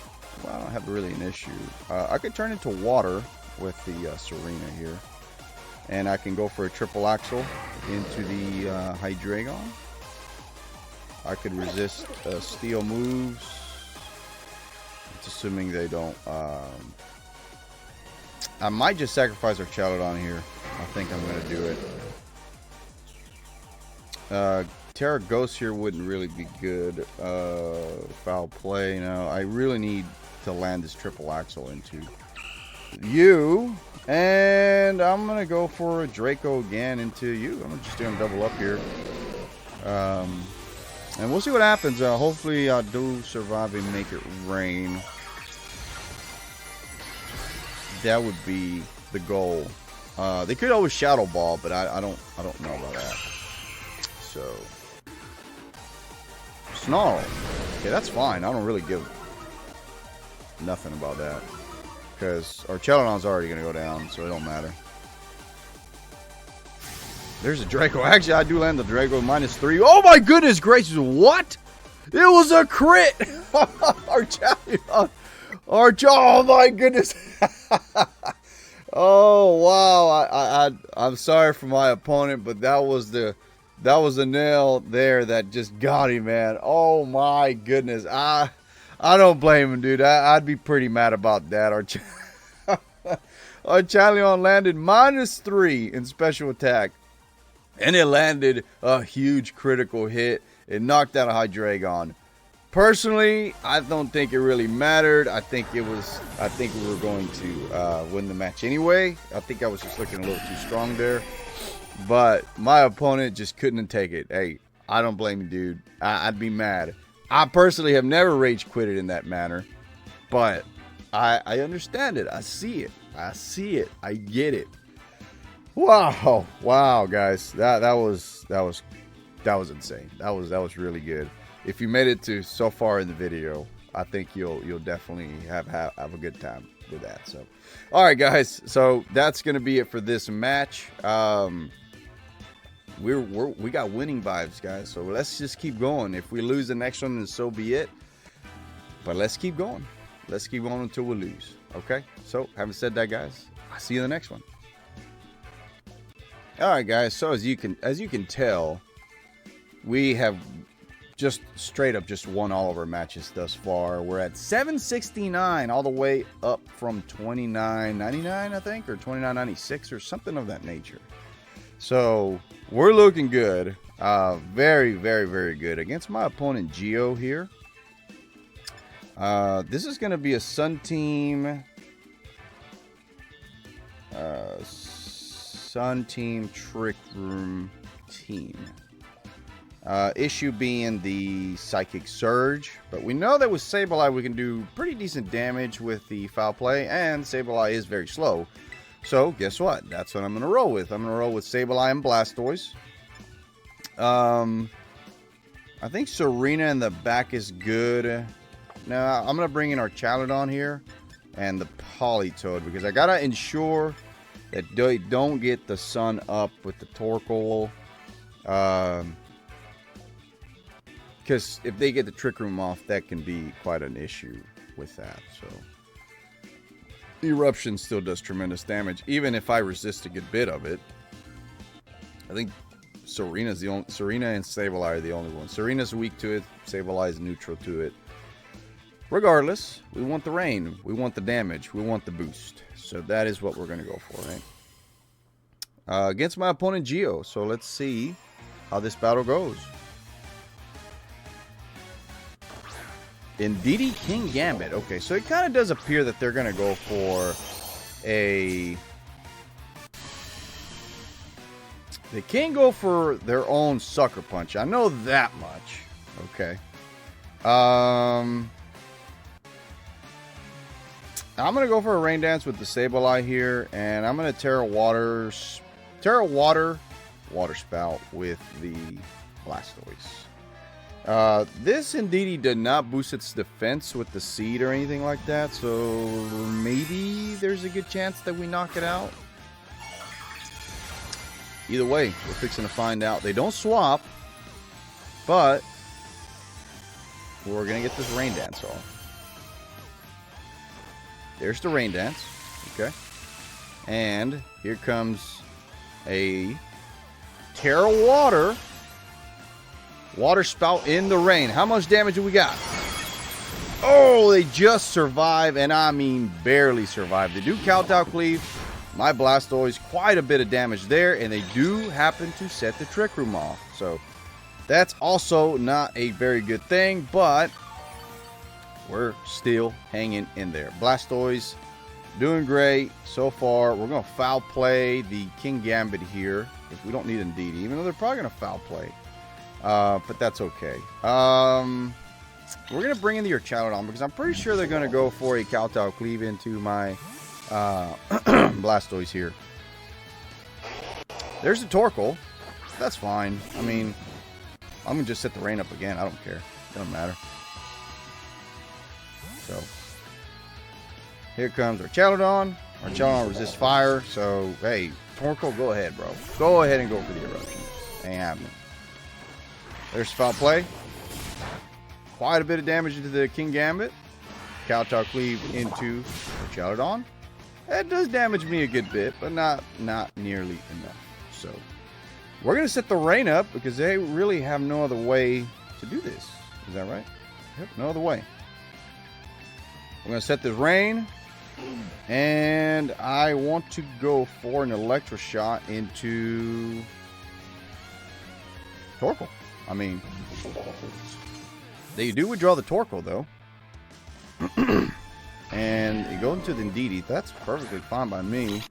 Well, I don't have really an issue. I could turn into water with the Serena here. And I can go for a triple axle into the Hydreigon. I could resist steel moves. It's assuming they don't. I might just sacrifice Archaludon here. I think I'm going to do it. Terra Ghost here wouldn't really be good. Foul play. No, I really need to land this triple axle into you. And I'm going to go for a Draco again into you. I'm going to just do him double up here. And we'll see what happens. Hopefully I do survive and make it rain. That would be the goal. They could always Shadow Ball, but I don't know about that. So Snarl. Okay, that's fine. I don't really give nothing about that. Because Archaludon's already going to go down, so it don't matter. There's a Draco. Actually, I do land the Draco -3. Oh my goodness gracious, what? It was a crit! Archaludon. Oh my goodness. Oh wow. I'm sorry for my opponent, but that was the nail there that just got him, man. Oh my goodness. I don't blame him, dude. I'd be pretty mad about that. Archaludon landed -3 in special attack. And it landed a huge critical hit. It knocked out a Hydreigon. Personally, I don't think it really mattered. I think we were going to win the match anyway. I think I was just looking a little too strong there. But my opponent just couldn't take it. Hey, I don't blame you, dude. I'd be mad. I personally have never rage quitted in that manner. But I understand it. I see it. I get it. Wow, guys, that was insane. That was really good. If you made it to so far in the video, I think you'll definitely have a good time with that. So, all right, guys. So that's gonna be it for this match. We got winning vibes, guys. So let's just keep going. If we lose the next one, then so be it. But let's keep going. Let's keep going until we lose. Okay. So having said that, guys, I'll see you in the next one. All right, guys. So as you can tell, we have just straight up just won all of our matches thus far. We're at 769, all the way up from 29.99, I think, or 29.96, or something of that nature. So we're looking good. Very, very, very good against my opponent Geo here. This is going to be a Sun Team. Sun Team Trick Room team. Issue being the Psychic Surge. But we know that with Sableye we can do pretty decent damage with the Foul Play. And Sableye is very slow. So, guess what? That's what I'm going to roll with. I'm going to roll with Sableye and Blastoise. I think Serena in the back is good. Now, I'm going to bring in our Chaladon here. And the Politoed. Because I got to ensure that they don't get the sun up with the Torkoal. Because if they get the Trick Room off, that can be quite an issue with that. So, Eruption still does tremendous damage, even if I resist a good bit of it. I think Serena and Sableye are the only ones. Serena's weak to it. Sableye is neutral to it. Regardless, we want the rain. We want the damage. We want the boost. So that is what we're going to go for, right? Against my opponent, Geo. So let's see how this battle goes. Indeedee King Gambit. Okay, so it kind of does appear that they're going to go for a... They can go for their own Sucker Punch. I know that much. Okay. I'm going to go for a Rain Dance with the Sableye here. And I'm going to Terra Water Spout with the Blastoise. This Indeedee did not boost its defense with the seed or anything like that, so maybe there's a good chance that we knock it out. Either way, we're fixing to find out. They don't swap, but we're going to get this Rain Dance off. There's the Rain Dance, okay? And here comes a Terra Water Spout in the rain. How much damage do we got? Oh, they just survive, and I mean barely survive. They do Kowtow Cleave. My Blastoise, quite a bit of damage there, and they do happen to set the Trick Room off. So that's also not a very good thing, but we're still hanging in there. Blastoise doing great so far. We're going to Foul Play the King Gambit here, because we don't need Indeedee, even though they're probably going to Foul Play. But that's okay. We're going to bring in the Chaladon because I'm pretty sure they're going to go for a Kowtow Cleave into my Blastoise here. There's the Torkoal. That's fine. I mean, I'm going to just set the rain up again. I don't care. Doesn't matter. So, here comes our Chaladon. Our Chaladon resists fire. So, hey, Torkoal, go ahead, bro. Go ahead and go for the Eruption. Ain't happening. There's Foul Play. Quite a bit of damage into the King Gambit. Kowtow Cleave into our Chaladon. That does damage me a good bit, but not nearly enough. So, we're going to set the rain up because they really have no other way to do this. Is that right? Yep, no other way. We're going to set this rain. And I want to go for an Electro Shot into Torkoal. I mean, they do withdraw the Torkoal, though. And you go into the Indeedee. That's perfectly fine by me.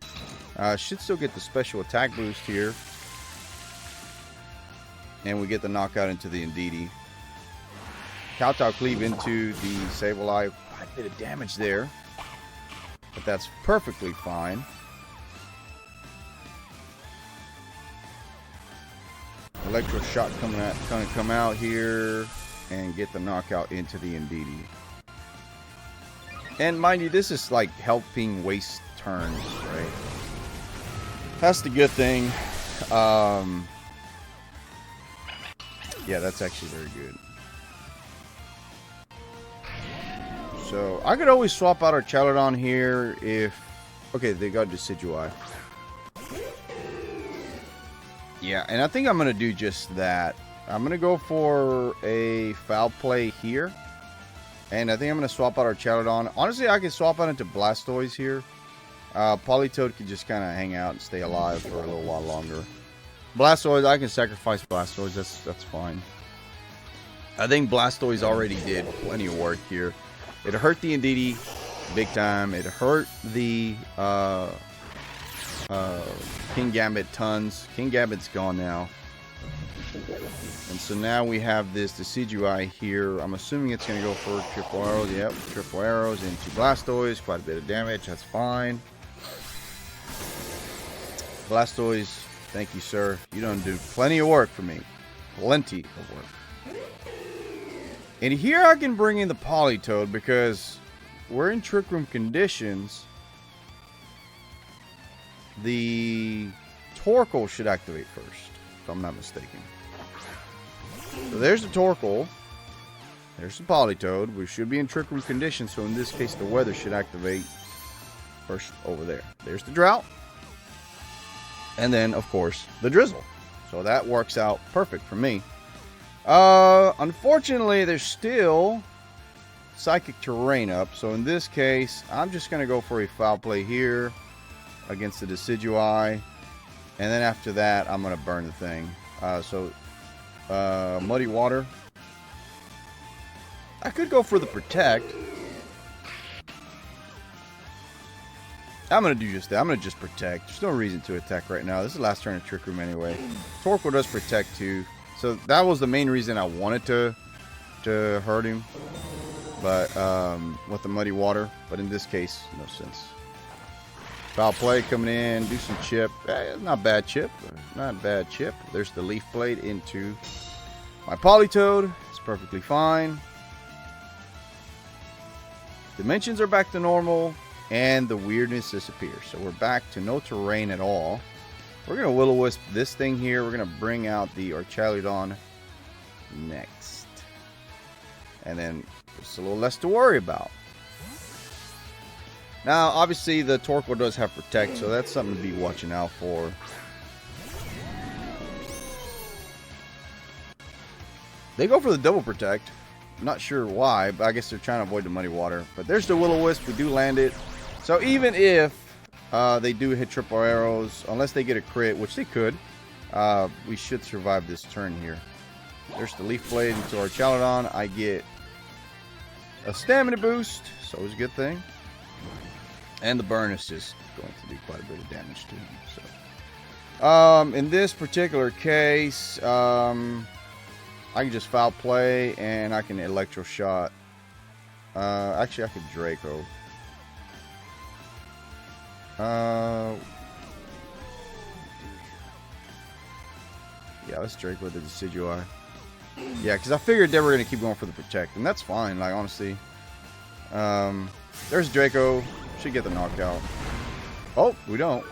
Should still get the special attack boost here. And we get the knockout into the Indeedee. Kowtow Cleave into the Sableye. Quite a bit of damage there. But that's perfectly fine. Electro Shot gonna come out here and get the knockout into the Indeedee. And mind you, this is like helping waste turns, right? That's the good thing. Yeah, that's actually very good. So, I could always swap out our Chaladon here if... Okay, they got Decidueye. Yeah, and I think I'm going to do just that. I'm going to go for a Foul Play here. And I think I'm going to swap out our Chaladon. Honestly, I can swap out into Blastoise here. Politoed can just kind of hang out and stay alive for a little while longer. Blastoise, I can sacrifice Blastoise. That's fine. I think Blastoise already did plenty of work here. It hurt the Indeedee big time. It hurt the Kingambit tons. Kingambit's gone now. And so now we have this Decidueye here. I'm assuming it's going to go for triple arrows. Yep, triple arrows into Blastoise. Quite a bit of damage. That's fine. Blastoise, thank you, sir. You done do plenty of work for me. Plenty of work. And here I can bring in the Politoed because we're in Trick Room conditions. The Torkoal should activate first, if I'm not mistaken. So there's the Torkoal. There's the Politoed. We should be in Trick Room conditions, so in this case the weather should activate first over there. There's the Drought. And then, of course, the Drizzle. So that works out perfect for me. Unfortunately, there's still Psychic Terrain up. So in this case, I'm just going to go for a Foul Play here against the Decidueye. And then after that, I'm going to burn the thing. Muddy Water. I could go for the Protect. I'm going to do just that. I'm going to just Protect. There's no reason to attack right now. This is the last turn of Trick Room anyway. Torkoal does Protect too. So that was the main reason I wanted to hurt him. But with the Muddy Water. But in this case, no sense. Foul Play coming in. Do some chip. Not bad chip. Not bad chip. There's the Leaf Blade into my Politoed. It's perfectly fine. Dimensions are back to normal. And the weirdness disappears. So we're back to no terrain at all. We're going to Will-O-Wisp this thing here. We're going to bring out the Archaludon next. And then just a little less to worry about. Now, obviously, the Torkoal does have Protect, so that's something to be watching out for. They go for the double Protect. I'm not sure why, but I guess they're trying to avoid the Muddy Water. But there's the Will-O-Wisp. We do land it. So even if they do hit triple arrows, unless they get a crit, which they could, we should survive this turn here. There's the Leaf Blade into our Chaladon. I get a stamina boost, so it's a good thing. And the burn is just going to do quite a bit of damage to him. So, in this particular case, I can just Foul Play and I can Electro Shot. Actually, I could Draco. Yeah, let's Draco the Decidueye. Yeah, because I figured they were going to keep going for the Protect, and that's fine, like, honestly. There's Draco. Should get the knockout. Oh, we don't.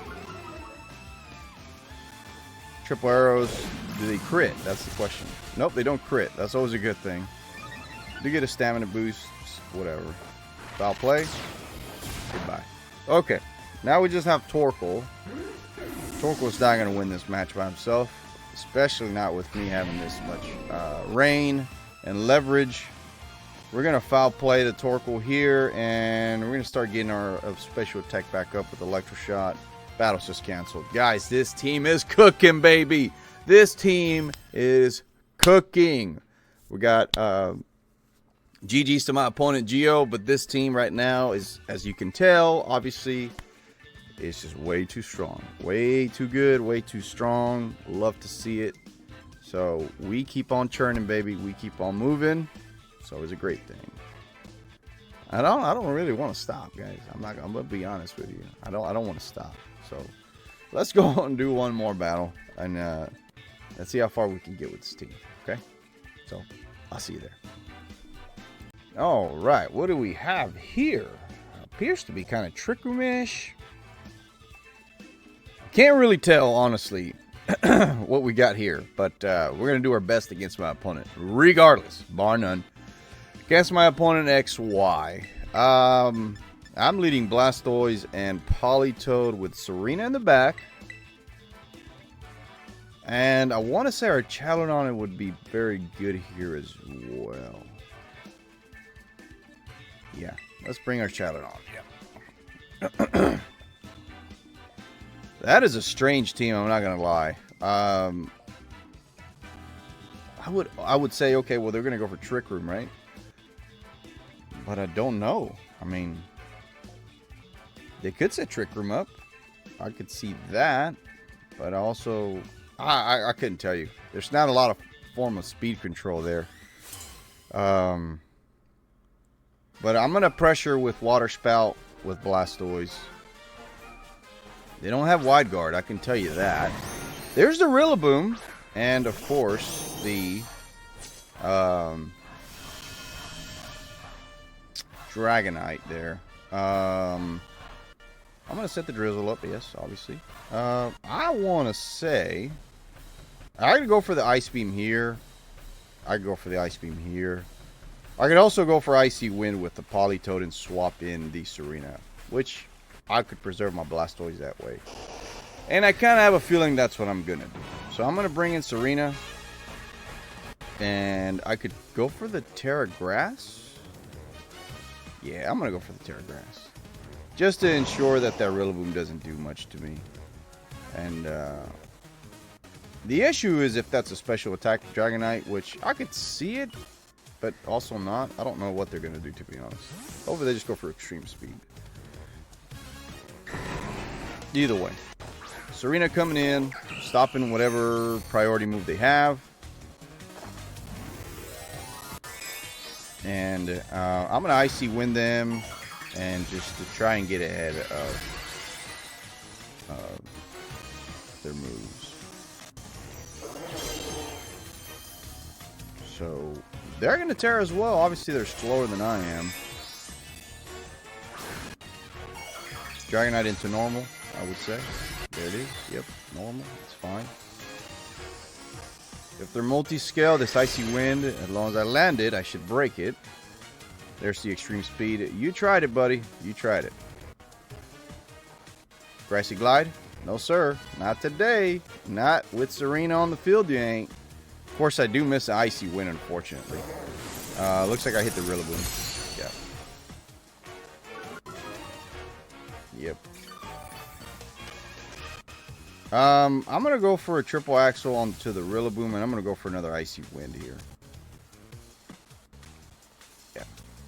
Triple arrows. Do they crit? That's the question. Nope, they don't crit. That's always a good thing. Do get a stamina boost. Whatever. Foul Play. Goodbye. Okay. Now we just have Torkoal. Torkoal's not going to win this match by himself. Especially not with me having this much rain and leverage. We're going to Foul Play the Torkoal here. And we're going to start getting our special attack back up with Electro Shot. Battle's just canceled. Guys, this team is cooking, baby. This team is cooking. We got GG's to my opponent, Geo. But this team right now is, as you can tell, obviously, it's just way too strong. Way too good. Way too strong. Love to see it. So we keep on churning, baby. We keep on moving. It's always a great thing. I don't really want to stop, guys. I'm gonna be honest with you. I don't want to stop. So let's go on and do one more battle, and let's see how far we can get with this team. Okay. So I'll see you there. All right. What do we have here? appears to be kind of Trick Room-ish. Can't really tell, honestly, what we got here. But we're going to do our best against my opponent, regardless, bar none. Against my opponent, XY. I'm leading Blastoise and Politoed with Serena in the back. And I want to say our Chaludon would be very good here as well. Yeah, let's bring our Chaludon. Yeah. That is a strange team, I'm not going to lie. I would say, okay, well, they're going to go for Trick Room, right? But I don't know. I mean, they could set Trick Room up. I could see that. But also, I couldn't tell you. There's not a lot of form of speed control there. But I'm going to pressure with Water Spout with Blastoise. They don't have Wide Guard, I can tell you that. There's the Rillaboom. And, of course, the Dragonite there. I'm going to set the Drizzle up, yes, obviously. I want to say, I could go for the Ice Beam here. I could go for the Ice Beam here. I could also go for Icy Wind with the Politoed and swap in the Serena, which I could preserve my Blastoise that way. And I kind of have a feeling that's what I'm going to do. So I'm going to bring in Serena. And I could go for the Terra Grass. Yeah, I'm going to go for the Terra Grass. Just to ensure that that Rillaboom doesn't do much to me. And the issue is if that's a special attack Dragonite, which I could see it, but also not. I don't know what they're going to do, to be honest. Hopefully they just go for extreme speed. Either way. Serena coming in, stopping whatever priority move they have. And I'm going to Icy Wind them and just to try and get ahead of their moves. So they're going to tear as well. Obviously they're slower than I am. Dragonite into normal, I would say. There it is. Yep, normal. It's fine. If they're multi-scale, this Icy Wind, as long as I land it, I should break it. There's the extreme speed. You tried it, buddy. You tried it. Grassy Glide? No, sir. Not today. Not with Serena on the field, you ain't. Of course, I do miss an Icy Wind, unfortunately. Looks like I hit the Rillaboom. Yeah. Yep. I'm going to go for a triple axle onto the Rillaboom, and I'm going to go for another Icy Wind here. Yeah.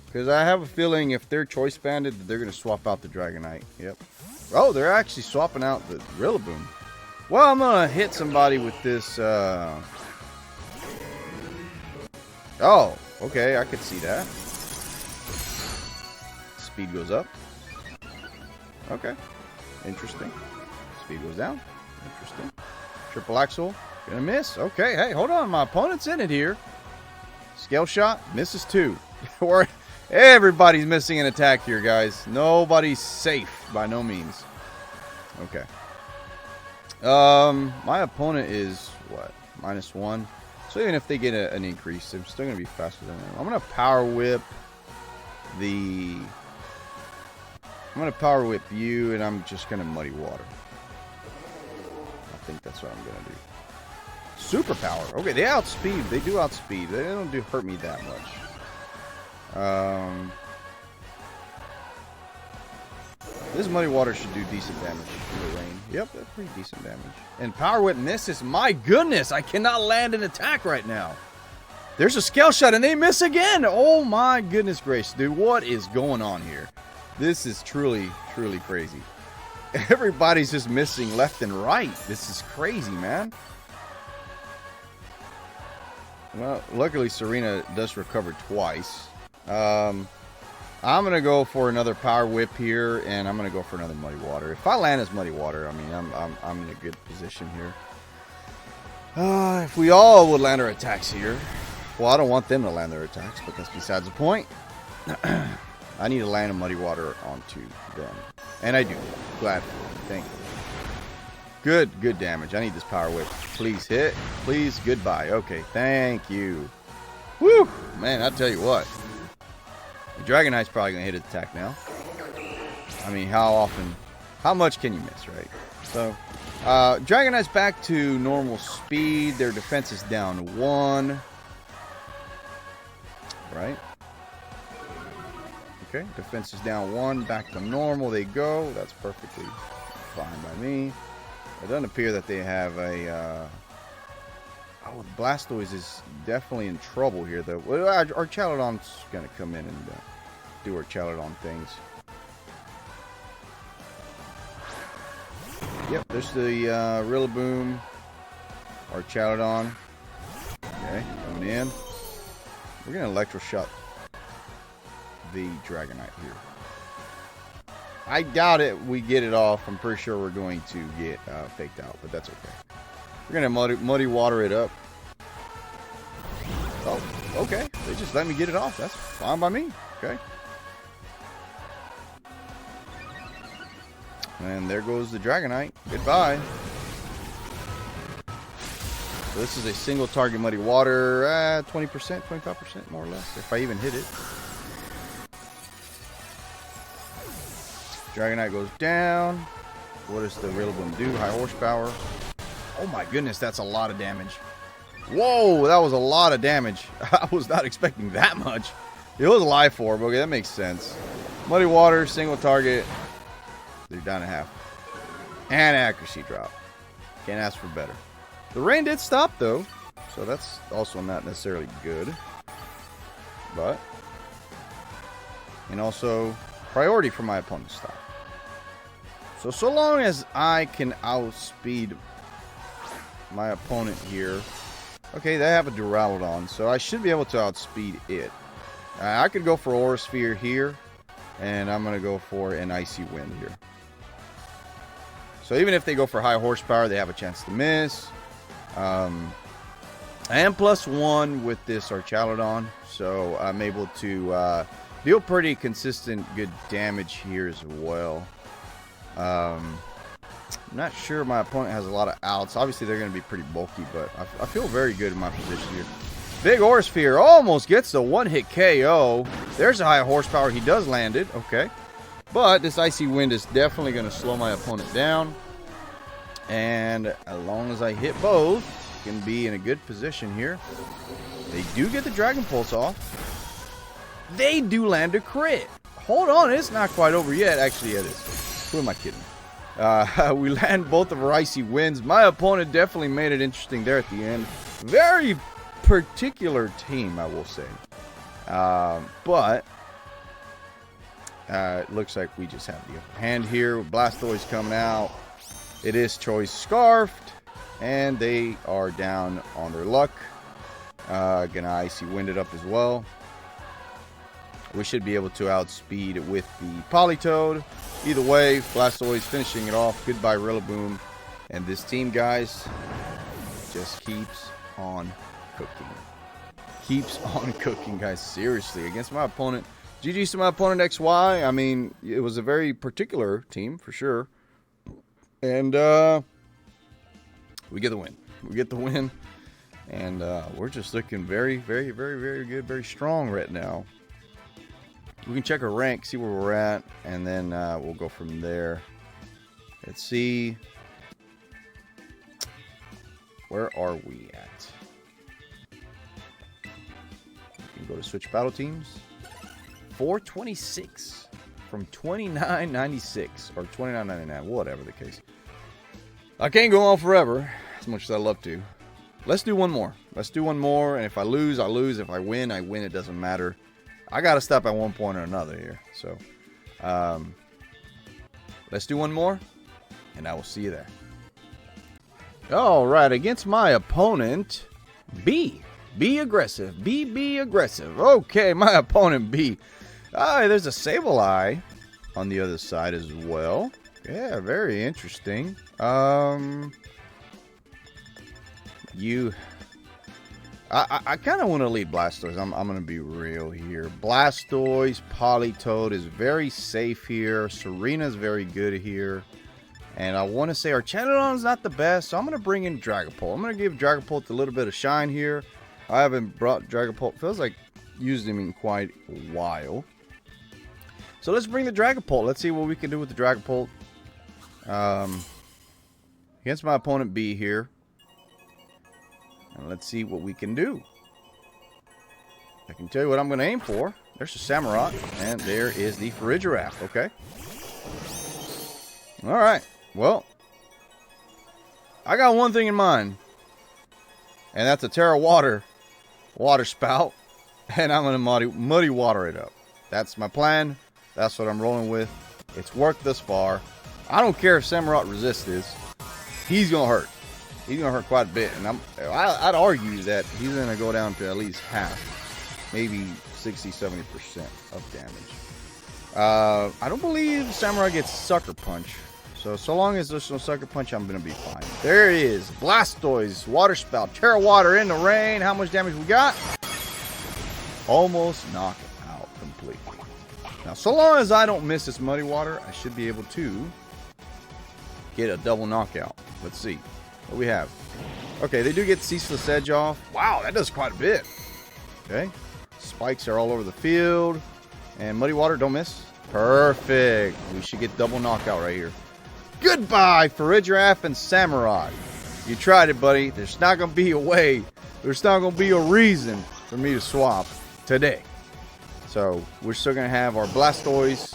Because I have a feeling if they're choice banded, they're going to swap out the Dragonite. Yep. Oh, they're actually swapping out the Rillaboom. Well, I'm going to hit somebody with this. Oh, okay. I could see that. Speed goes up. Okay. Interesting. Speed goes down. Interesting. Triple axle. Gonna miss. Okay, hey, hold on. My opponent's in it here. Scale shot. Misses 2. Everybody's missing an attack here, guys. Nobody's safe by no means. Okay. My opponent is, what? -1. So even if they get an increase, I'm still going to be faster than them. I'm going to Power Whip the... I'm going to Power Whip you, and I'm just going to Muddy Water. I think that's what I'm going to do. Super Power. Okay, they outspeed. They do outspeed. They don't hurt me that much. This Muddy Water should do decent damage in the rain. Yep, that's pretty decent damage. And Power Whip misses. My goodness, I cannot land an attack right now. There's a Scale Shot, and they miss again. Oh, my goodness gracious. Dude, what is going on here? This is truly, truly crazy. Everybody's just missing left and right. This is crazy, man. Well, luckily Serena does recover twice. I'm going to go for another Power Whip here, and I'm going to go for another Muddy Water. If I land as Muddy Water, I mean, I'm in a good position here. If we all would land our attacks here. Well, I don't want them to land their attacks, but that's besides the point. I need to land a Muddy Water onto them. And I do. Glad. Thank you. Good damage. I need this Power Whip. Please hit. Please. Goodbye. Okay, thank you. Woo! Man, I'll tell you what. The Dragonite's probably going to hit its attack now. I mean, how much can you miss, right? So, Dragonite's back to normal speed. Their defense is down 1. Right? Okay, defense is down 1. Back to normal they go. That's perfectly fine by me. It doesn't appear that they have a... Oh, the Blastoise is definitely in trouble here, though. Well, our Chaladon's going to come in and do our Chaladon things. Yep, there's the Rillaboom. Our Chaladon. Okay, coming in. We're going to Electro Shot the Dragonite here. I doubt it we get it off. I'm pretty sure we're going to get faked out, but that's okay. We're going to muddy water it up. Oh, okay. They just let me get it off. That's fine by me. Okay. And there goes the Dragonite. Goodbye. So this is a single target Muddy Water. 20%, 25% more or less. If I even hit it. Dragonite goes down. What does the Rillaboom do? High horsepower. Oh my goodness, that's a lot of damage. Whoa, that was a lot of damage. I was not expecting that much. It was a life orb. Okay, that makes sense. Muddy Water, single target. They're down to half. And accuracy drop. Can't ask for better. The rain did stop though, so that's also not necessarily good. But, and also priority for my opponent's stop. So long as I can outspeed my opponent here. Okay, they have a Duraludon, so I should be able to outspeed it. I could go for Aura Sphere here, and I'm going to go for an Icy Wind here. So even if they go for high horsepower, they have a chance to miss. I am +1 with this Archaludon, so I'm able to deal pretty consistent good damage here as well. I'm not sure my opponent has a lot of outs. Obviously, they're going to be pretty bulky, but I feel very good in my position here. Big Aura Sphere almost gets a one-hit KO. There's a high horsepower. He does land it. Okay. But this Icy Wind is definitely going to slow my opponent down. And as long as I hit both, I can be in a good position here. They do get the Dragon Pulse off. They do land a crit. Hold on. It's not quite over yet. Actually, it is. Who am I kidding? We land both of our Icy Winds. My opponent definitely made it interesting there at the end. Very particular team, I will say. But it looks like we just have the upper hand here. Blastoise coming out. It is Choice Scarfed. And they are down on their luck. Gonna Icy Wind it up as well. We should be able to outspeed with the Politoed. Either way, Blastoise finishing it off. Goodbye, Rillaboom. And this team, guys, just keeps on cooking. Keeps on cooking, guys. Seriously. Against my opponent. GG's to my opponent, XY. I mean, it was a very particular team, for sure. And we get the win. We get the win. And we're just looking very, very, very, very good. Very strong right now. We can check our rank, see where we're at, and then we'll go from there. Let's see. Where are we at? We can go to switch battle teams. 426 from 29.96 or 29.99, whatever the case. I can't go on forever, as much as I love to. Let's do one more. Let's do one more, and if I lose, I lose. If I win, I win. It doesn't matter. I got to stop at one point or another here. So, let's do one more, and I will see you there. All right, against my opponent, B. Be aggressive. Be aggressive. Okay, my opponent, B. There's a Sableye on the other side as well. Yeah, very interesting. You I kind of want to lead Blastoise. I'm going to be real here. Blastoise, Politoed is very safe here. Serena's very good here. And I want to say Archanodon's not the best, so I'm going to bring in Dragapult. I'm going to give Dragapult a little bit of shine here. I haven't brought Dragapult. Feels like used him in quite a while. So let's bring the Dragapult. Let's see what we can do with the Dragapult. Against my opponent B here. And let's see what we can do. I can tell you what I'm going to aim for. There's the Samurott. And there is the Farigiraf. Okay. Alright. Well. I got one thing in mind. And that's a Terra Water Spout. And I'm going to muddy water it up. That's my plan. That's what I'm rolling with. It's worked thus far. I don't care if Samurott resists this. He's going to hurt. He's going to hurt quite a bit. And I'd argue that he's going to go down to at least half. Maybe 60-70% of damage. I don't believe Samurai gets Sucker Punch. So long as there's no Sucker Punch, I'm going to be fine. There it is. Blastoise, Water Spout, Terra Water in the rain. How much damage we got? Almost knock out completely. Now, so long as I don't miss this Muddy Water, I should be able to get a double knockout. Let's see what we have. Okay, they do get Ceaseless Edge off. Wow, that does quite a bit. Okay, spikes are all over the field. And Muddy Water, don't miss. Perfect. We should get double knockout right here. Goodbye, Farigiraf and Samurott. You tried it, buddy. There's not going to be a way. There's not going to be a reason for me to swap today. So, we're still going to have our Blastoise.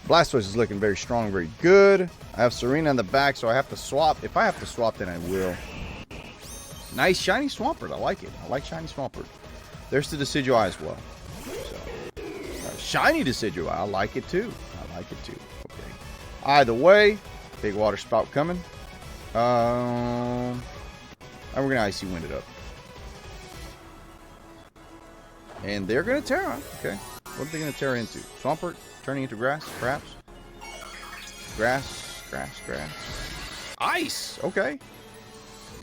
Blastoise is looking very strong, very good. I have Serena in the back, so I have to swap. If I have to swap, then I will. Nice shiny Swampert. I like it. I like shiny Swampert. There's the Decidueye as well. So, shiny Decidueye. I like it too. I like it too. Okay. Either way, big water spout coming. And we're going to Icy Wind it up. And they're going to Terra. Okay. What are they going to Terra into? Swampert turning into grass, perhaps? Grass. Ice. Okay.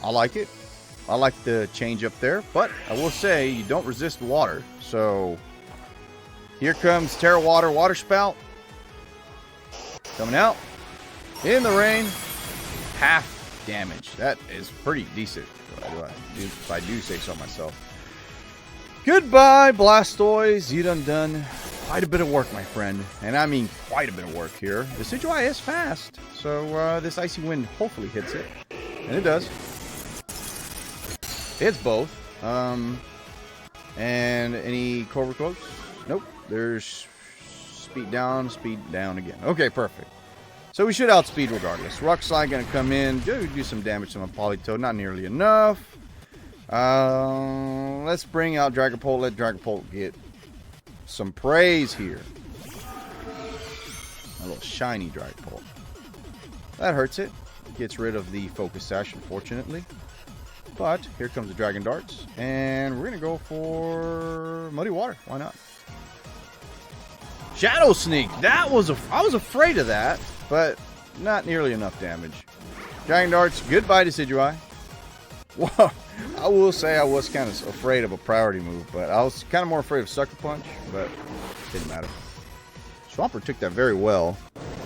I like it. I like the change up there. But I will say you don't resist water. So here comes Terra Water Spout. Coming out. In the rain. Half damage. That is pretty decent. If I do say so myself. Goodbye, Blastoise. You done quite a bit of work, my friend. And I mean quite a bit of work here. The Decidueye is fast. So this Icy Wind hopefully hits it. And it does. It's both. And any Cobra Cloaks? Nope. There's speed down again. Okay, perfect. So we should outspeed regardless. Rock Slide going to come in. Do some damage to my Politoed. Not nearly enough. Let's bring out Dragapult. Let Dragapult get some praise here. A little shiny Dragapult. That hurts it. Gets rid of the Focus Sash, unfortunately. But here comes the Dragon Darts. And we're going to go for Muddy Water. Why not? Shadow Sneak. I was afraid of that. But not nearly enough damage. Dragon Darts. Goodbye, Decidueye. Whoa. I will say I was kind of afraid of a priority move, but I was kind of more afraid of Sucker Punch, but it didn't matter. Swampert took that very well,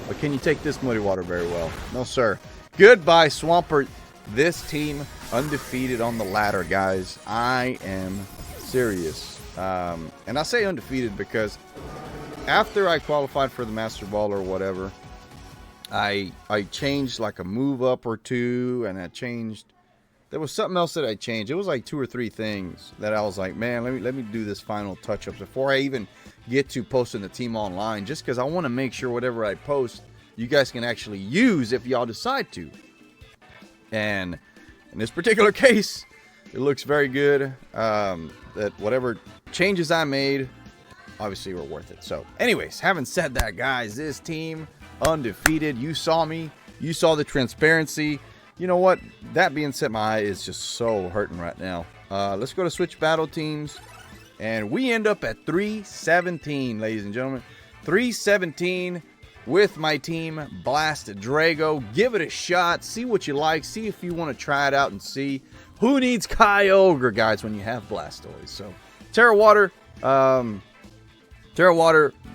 but can you take this Muddy Water very well? No, sir. Goodbye, Swampert. This team undefeated on the ladder, guys. I am serious. And I say undefeated because after I qualified for the Master Ball or whatever, I changed like a move up or two, and I changed. There was something else that I changed. It was like 2 or 3 things that I was like, man, let me do this final touch-ups before I even get to posting the team online, just because I want to make sure whatever I post, you guys can actually use if y'all decide to. And in this particular case, it looks very good. That whatever changes I made, obviously were worth it. So, anyways, having said that, guys, this team undefeated. You saw me. You saw the transparency. You know what? That being said, my eye is just so hurting right now. Let's go to Switch Battle Teams. And we end up at 317, ladies and gentlemen. 317. with my team, Blast Drago. Give it a shot. See what you like. See if you want to try it out and see who needs Kyogre, guys, when you have Blastoise. So, Terra Water,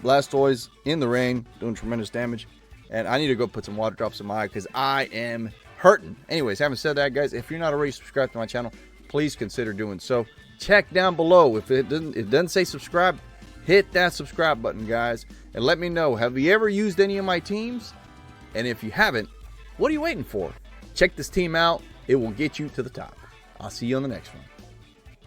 Blastoise in the rain, doing tremendous damage. And I need to go put some water drops in my eye because I am hurting. Anyways, having said that, guys, if you're not already subscribed to my channel, please consider doing so. Check down below. If it doesn't say subscribe, hit that subscribe button, guys. And let me know, have you ever used any of my teams? And if you haven't, what are you waiting for? Check this team out. It will get you to the top. I'll see you on the next one.